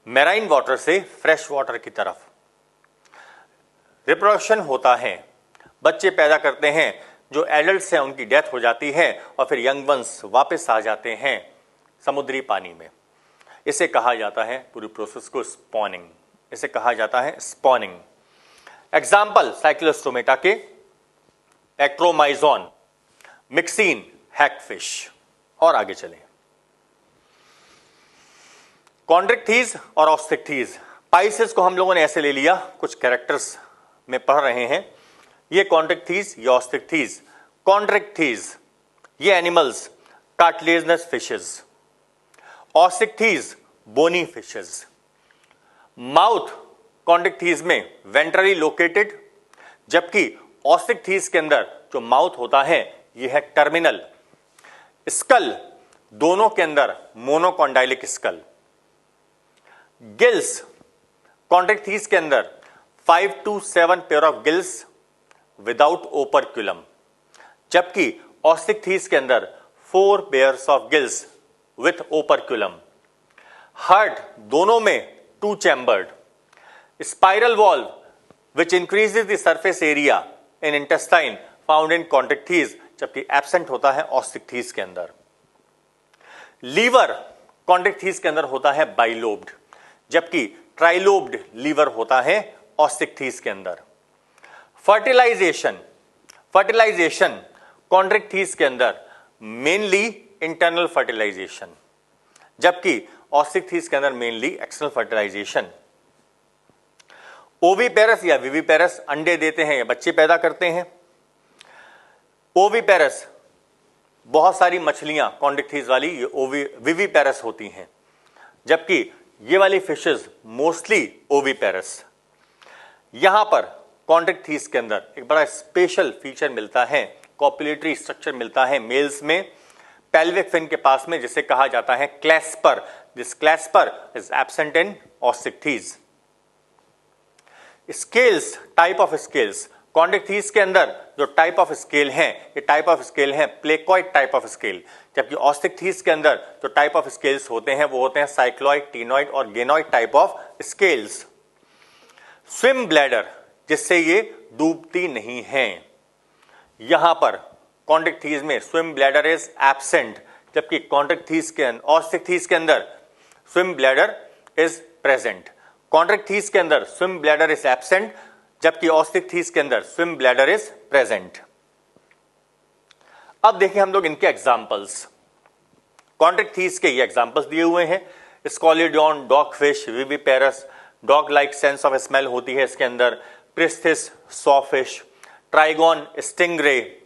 marine water से fresh water की तरफ, reproduction होता है, बच्चे पैदा करते हैं, जो एडल्ट्स हैं उनकी डेथ हो जाती है और फिर यंग वंस वापस आ जाते हैं समुद्री पानी में। इसे कहा जाता है पूरी प्रोसेस को स्पॉनिंग, इसे कहा जाता है स्पॉनिंग। एग्जाम्पल साइक्लोस्टोमेटा के एक्ट्रोमाइजोन, मिक्सिन, हैगफिश। और आगे चलें, कॉन्ड्रिक्थीज और ऑस्टिक्थीज। पाइसेस को हम लोगों ने ऐसे ले लिया, कुछ कैरेक्टर्स में पढ़ रहे हैं, ये कॉन्ड्रिक्थीज, ये ऑस्टिक्थीज। कॉन्ड्रिक्थीज ये animals cartilaginous fishes, Osteichthyes bony fishes. Mouth Chondrichthyes में वेंट्रली लोकेटेड, जबकि ऑस्टिक्थीज के अंदर जो माउथ होता है यह है टर्मिनल। स्कल दोनों के अंदर मोनोकॉन्डाइलिक स्कल। गिल्स कॉन्ड्रिक्थीज के अंदर 5 to 7 pair of gills without operculum, जबकि ऑस्टिक्थीज के अंदर 4 pairs of gills with operculum. Heart दोनों में 2 chambered. Spiral valve which increases the surface area in intestine found in Chondrichthyes, जबकि एब्सेंट होता है ऑस्टिक्थीज के अंदर। लीवर कॉन्ड्रिक्थीज के अंदर होता है बाइलोब्ड, जबकि ट्राइलोब्ड लीवर होता है ऑस्टिक्थीज के अंदर। फर्टिलाइजेशन कॉन्ड्रिक्थीज के अंदर मेनली इंटरनल फर्टिलाइजेशन, जबकि ऑस्टिक्थीज के अंदर मेनली एक्सटर्नल फर्टिलाइजेशन। ओविपेरस या विविपेरस अंडे देते हैं या बच्चे पैदा करते हैं। ओविपेरस बहुत सारी मछलियां कॉन्ड्रिक्थीज वाली ये विविपेरस होती हैं, जबकि ये वाली फिशेस मोस्टली ओविपेरस। यहां पर कॉन्ड्रिक्थीस के अंदर एक बड़ा स्पेशल फीचर मिलता है, कॉपुलेटरी स्ट्रक्चर मिलता है मेल्स में पेल्विक फिन के पास में, जिसे कहा जाता है clasper. This clasper is absent in Osteichthyes. Scales, type of scales, Chondrichthyes के अंदर जो टाइप ऑफ स्केल हैं, ये टाइप ऑफ स्केल हैं प्लेकॉइड टाइप ऑफ स्केल, जबकि ऑस्टिक्थीस के अंदर जो टाइप ऑफ स्केल्स होते हैं वो होते हैं साइक्लॉइड, टीनॉइड और ganoid type of scales. Swim bladder, जिससे ये डूबती नहीं है। यहां पर कॉन्ड्रिक्थीस में स्विम ब्लैडर इज एब्सेंट, जबकि कॉन्ड्रिक्थीस के ऑस्टिक्थीस के अंदर स्विम ब्लैडर इज प्रेजेंट। कॉन्ड्रिक्थीस के अंदर स्विम ब्लैडर इज एब्सेंट, जबकि ऑस्टिक्थीस के अंदर स्विम ब्लैडर इज प्रेजेंट। अब देखें हम लोग इनके एग्जांपल्स। कॉन्ड्रिक्थीस के ये एग्जांपल्स दिए हुए हैं। Scoliodon, dogfish, viviparous, dog like sense of smell होती है इसके अंदर। प्रिस्थिस, सॉफिश, ट्राइगॉन, स्टिंगरे,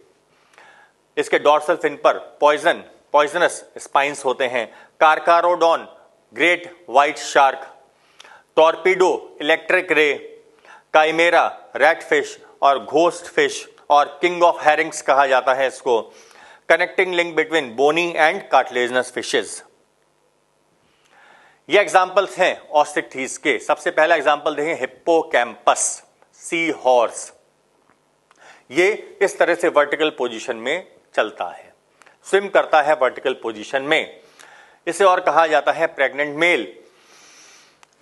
इसके डॉर्सल फिन पर पॉइजनस स्पाइंस होते हैं। Carcharodon, great white shark, Torpedo, electric ray, Chimaera, rat fish और घोस्ट फिश और किंग ऑफ हेरिंग्स कहा जाता है इसको। Connecting link between bony and cartilaginous fishes. ये एग्जांपल्स हैं ऑस्टिक्थीस के। सबसे पहला एग्जांपल देखें, हिप्पोकैम्पस, सी हॉर्स। ये इस तरह से वर्टिकल पोजीशन में चलता है, स्विम करता है वर्टिकल पोजीशन में। इसे और कहा जाता है pregnant male.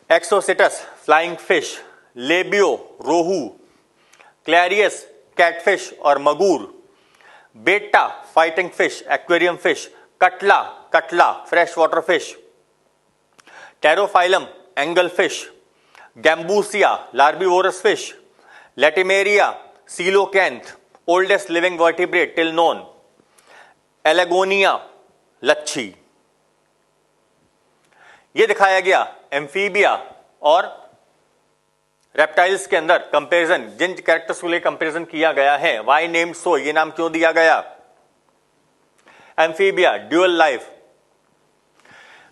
Exocoetus, flying fish, Labeo, rohu, Clarias, catfish और magur, Betta, fighting fish, aquarium fish, catla, fresh water fish, Pterophyllum, angel fish, Gambusia, larvivorous fish, Latimeria, coelacanth, oldest living vertebrate till known, एलेगोनिया, लच्छी। ये दिखाया गया एम्फीबिया और रेप्टाइल्स के अंदर comparison, जिन characters को लेकर कंपैरिजन किया गया है। वाई नेम सो, ये नाम क्यों दिया गया? Amphibia, dual life.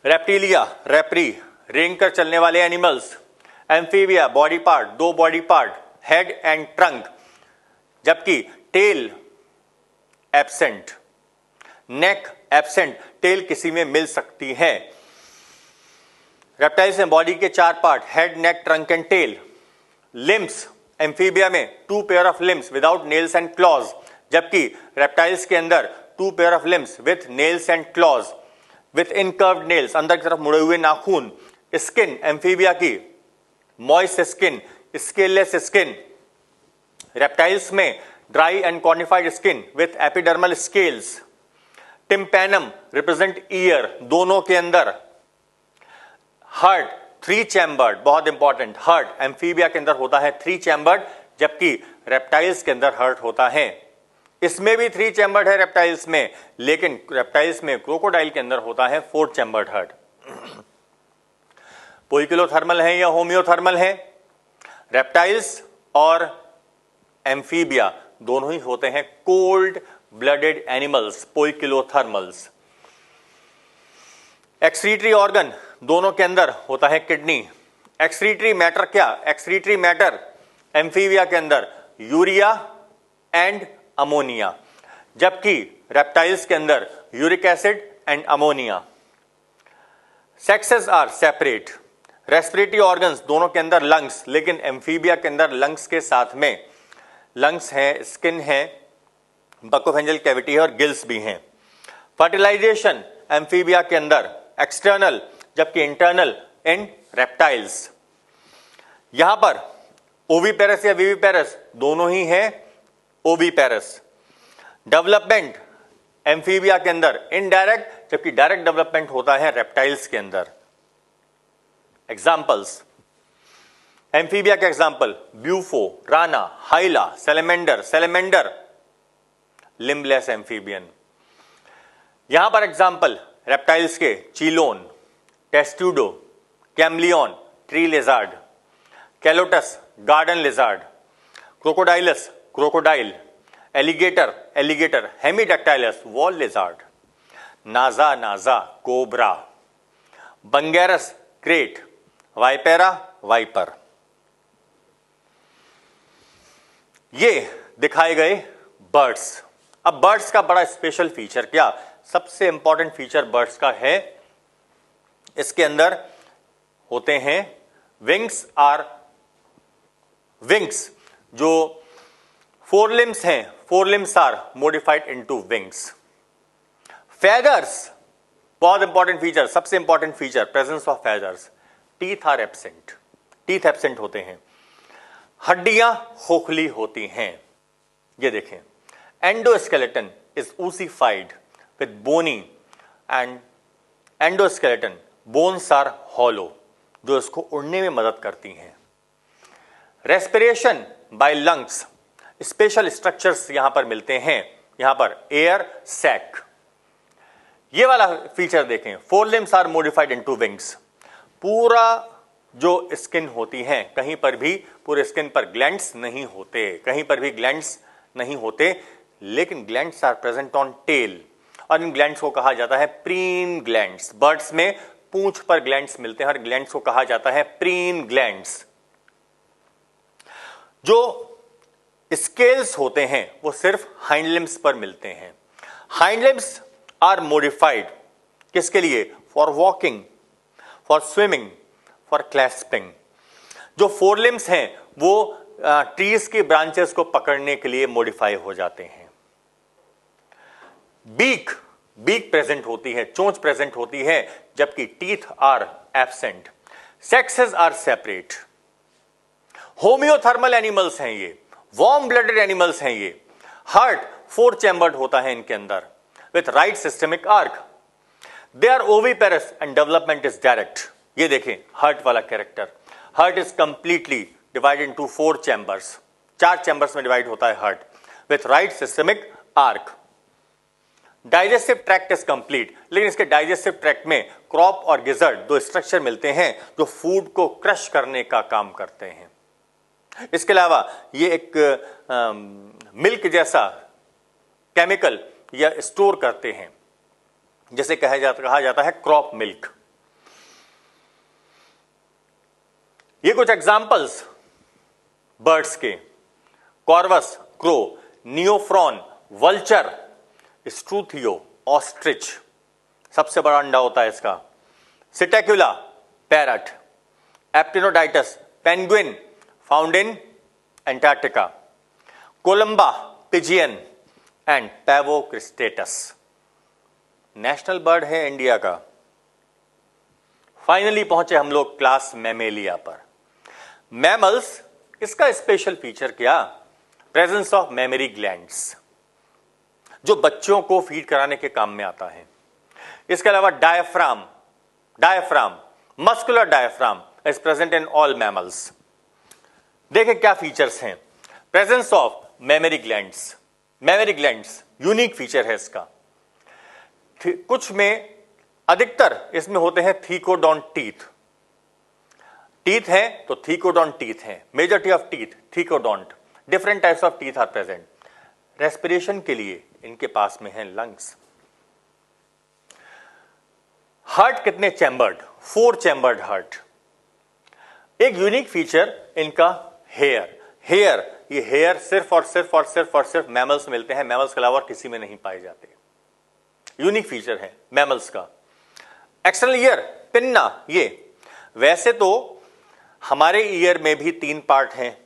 रेप्टिलिया, रेप्री, रेंग कर चलने वाले एनिमल्स। एम्फीबिया, बॉडी पार्ट, दो body part, head and trunk, जबकि टेल एब्सेंट, नेक एब्सेंट, टेल किसी में मिल सकती है। रेप्टाइल्स में बॉडी के 4 part, head, neck, trunk and tail. Limbs, Amphibia में 2 pair of limbs without nails and claws, जबकि रेप्टाइल्स के अंदर 2 pair of limbs with nails and claws, with incurved nails, अंदर की तरफ मुड़े हुए नाखून। स्किन, एम्फीबिया की moist skin, scaleless skin. Reptiles में dry and cornified skin with epidermal scales. Tympanum represent ear, दोनों के अंदर। हार्ट, 3 चैम्बर्ड, बहुत इंपॉर्टेंट। हार्ट एम्फीबिया के अंदर होता है 3 चैम्बर्ड, जबकि रेप्टाइल्स के अंदर हार्ट होता है। इसमें भी 3 चैम्बर्ड है रेप्टाइल्स में, लेकिन रेप्टाइल्स में क्रोकोडाइल के अंदर होता है 4 चैम्बर्ड हार्ट। पोइकिलोथर्मल है या होमियोथर्मल है? रेप्टाइल्स और एम्फीबिया दोनों ही होते हैं cold blooded animals, poikilotherms. Excretory organ दोनों के अंदर होता है किडनी। एक्सक्रीटरी मैटर क्या? एक्सक्रीटरी मैटर एम्फीबिया के अंदर यूरिया एंड अमोनिया, जबकि रेप्टाइल्स के अंदर uric acid and ammonia. Sexes are separate. Respiratory organs दोनों के अंदर लंग्स, लेकिन एम्फीबिया के अंदर लंग्स के साथ में लंग्स हैं, स्किन है, बकोफेंजियल कैविटी है और गिल्स भी हैं। फर्टिलाइजेशन एम्फीबिया के अंदर एक्सटर्नल, जबकि इंटरनल इन रेप्टाइल्स। यहां पर ओविपेरस या विविपेरस दोनों ही हैं ओविपेरस। डेवलपमेंट एम्फीबिया के अंदर इनडायरेक्ट, जबकि डायरेक्ट डेवलपमेंट होता है रेप्टाइल्स के अंदर। एग्जाम्पल्स, एम्फीबिया के example Bufo, Rana, Hyla, salamander, limbless amphibian. यहां पर एग्जाम्पल रेप्टाइल्स के Chelone, Testudo, chameleon, tree lizard, Calotes, garden lizard, Crocodylus, crocodile, alligator, Hemidactylus, wall lizard, Naja, cobra, Bungarus, krait, Vipera, viper. ये दिखाए गए birds. अब birds का बड़ा special feature, क्या सबसे इंपॉर्टेंट फीचर बर्ड्स का है, इसके अंदर होते हैं विंग्स जो फोर लिम्स हैं, fore limbs are modified into wings. Feathers, बहुत इंपॉर्टेंट फीचर, सबसे important feature, presence of feathers. Teeth are absent, teeth absent होते हैं। हड्डियां खोखली होती हैं। ये देखें, endoskeleton is ossified with bony and endoskeleton, bones are hollow, जो इसको उड़ने में मदद करती हैं। Respiration by lungs, special structures यहां पर मिलते हैं, यहां पर एयर सैक। ये वाला फीचर देखें, fore limbs are modified into wings. पूरा जो स्किन होती है, कहीं पर भी पूरे स्किन पर ग्लैंड्स नहीं होते, कहीं पर भी ग्लैंड्स नहीं होते, लेकिन glands are present on tail, और इन ग्लैंड्स को कहा जाता है प्रीन ग्लैंड्स। बर्ड्स में पूंछ पर ग्लैंड्स मिलते हैं और ग्लैंड्स को कहा जाता है प्रीन ग्लैंड्स। जो स्केल्स होते हैं वो सिर्फ हाइंड लिम्स पर मिलते हैं। हाइंड लिम्स आर मॉडिफाइड किसके लिए? For walking, for swimming, for clasping. जो फोर लिम्स हैं वो ट्रीज की ब्रांचेस को पकड़ने के लिए मॉडिफाई हो जाते हैं। बीक प्रेजेंट होती है, चोंच प्रेजेंट होती है, जबकि teeth are absent. Sexes are separate. Homeothermal animals हैं ये, वार्म ब्लडेड एनिमल्स हैं ये। हार्ट फोर चैम्बर्ड होता है इनके अंदर with right systemic arch. They are oviparous and development is direct. ये देखें हार्ट वाला character, heart is completely divided into four chambers, चार चैम्बर्स में डिवाइड होता है heart with right systemic arch. Digestive tract is complete, लेकिन इसके digestive tract में क्रॉप और गिजर्ड दो स्ट्रक्चर मिलते हैं जो फूड को क्रश करने का काम करते हैं। इसके अलावा ये एक मिल्क जैसा केमिकल या स्टोर करते हैं, जैसे कहा जाता है क्रॉप मिल्क। ये कुछ एग्जाम्पल्स बर्ड्स के, Corvus crow, Neophron vulture, Struthio ostrich, सबसे बड़ा अंडा होता है इसका, Psittacula parrot, Aptenodytes penguin found in Antarctica, Columba pigeon and Pavo cristatus. National bird है इंडिया का। फाइनली पहुंचे हम लोग क्लास मैमेलिया पर। मैमल्स, इसका स्पेशल फीचर क्या? प्रेजेंस ऑफ मेमोरी ग्लैंड्स, जो बच्चों को फीड कराने के काम में आता है। इसके अलावा diaphragm, muscular diaphragm is present in all mammals. देखें क्या फीचर्स हैं। Presence of mammary glands, unique feature है इसका। कुछ में, अधिकतर इसमें होते हैं थीकोडॉन्ट टीथ हैं तो थीकोडॉन्ट टीथ हैं, majority of teeth thecodont. Different types of teeth are present. Respiration के लिए इनके पास में है लंग्स। हार्ट कितने चैम्बर्ड? Four chambered heart. एक यूनिक फीचर इनका हेयर, ये हेयर सिर्फ और सिर्फ मैमल्स मिलते हैं, मैमल्स के अलावा किसी में नहीं पाए जाते। यूनिक फीचर है मैमल्स का। एक्सटर्नल ईयर, पिन्ना, ये वैसे तो हमारे ईयर में भी तीन पार्ट हैं,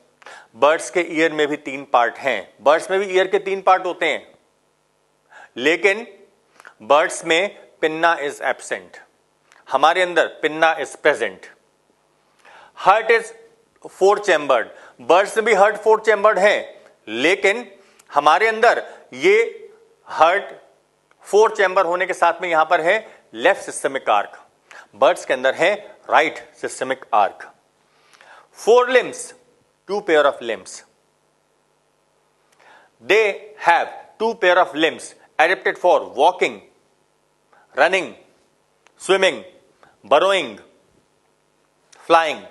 बर्ड्स के ईयर में भी तीन पार्ट हैं, बर्ड्स में भी ईयर के तीन पार्ट होते हैं, लेकिन बर्ड्स में पिन्ना इज एब्सेंट, हमारे अंदर pinna is present. Heart is four chambered, birds में भी हार्ट फोर चैम्बर्ड है, लेकिन हमारे अंदर ये हार्ट फोर चैम्बर होने के साथ में यहां पर है लेफ्ट सिस्टमिक आर्क, बर्ड्स के अंदर है right systemic arc. Four limbs, two pair of limbs. They have two pair of limbs adapted for walking, running, swimming, burrowing, flying.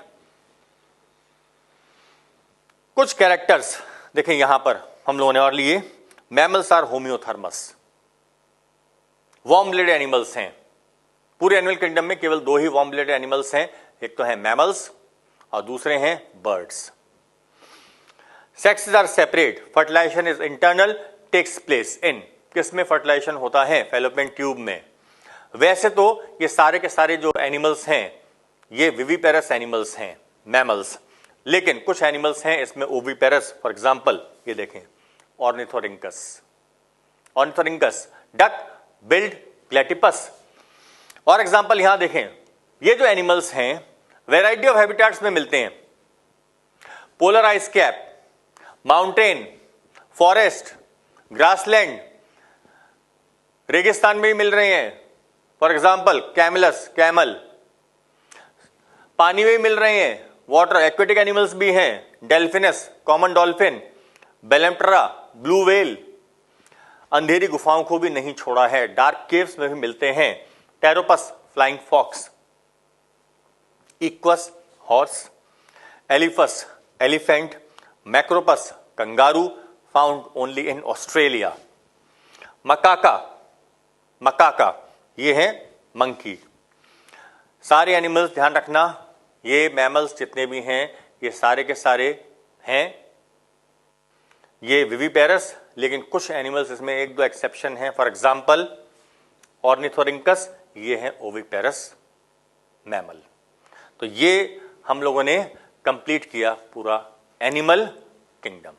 कुछ कैरेक्टर्स देखें यहां पर हम लोगों ने और लिए। Mammals are homeothermous, warm blooded animals हैं, पूरे एनिमल किंगडम में केवल 2 ही वार्म ब्लडेड एनिमल्स हैं, एक तो है मैमल्स और दूसरे हैं birds. Sexes are separate, fertilization is internal, takes place in, किसमें फर्टिलाइजेशन होता है? फैलोपियन ट्यूब में। वैसे तो ये सारे के सारे जो एनिमल्स हैं ये विविपेरस एनिमल्स हैं, मैमल्स, लेकिन कुछ एनिमल्स हैं इसमें ओविपेरस। फॉर एग्जांपल ये देखें, ऑर्निथोरिंकस, डक बिल्ड प्लेटिपस। और एग्जांपल यहां देखें, ये जो एनिमल्स हैं वैरायटी ऑफ हैबिटेट्स में मिलते हैं, polar ice cap, mountain, forest, grassland, रेगिस्तान में भी मिल रहे हैं। फॉर एग्जांपल कैमल, पानी में भी मिल रहे हैं, वाटर एक्वेटिक एनिमल्स भी हैं, Delphinus, common dolphin, Balaenoptera, blue whale. अंधेरी गुफाओं को भी नहीं छोड़ा है, डार्क केव्स में भी मिलते हैं, Pteropus, flying fox, Equus, horse, Elephas, elephant, Macropus, kangaroo, found only in Australia, Macaca, ये है मंकी। सारे एनिमल्स ध्यान रखना, ये मैमल्स जितने भी हैं ये सारे के सारे हैं ये विविपेरस, लेकिन कुछ एनिमल्स इसमें 1-2 एक्सेप्शन हैं। फॉर एग्जांपल ऑर्निथोरिंकस, ये है ओविपेरस मैमल। तो ये हम लोगों ने कंप्लीट किया पूरा एनिमल किंगडम।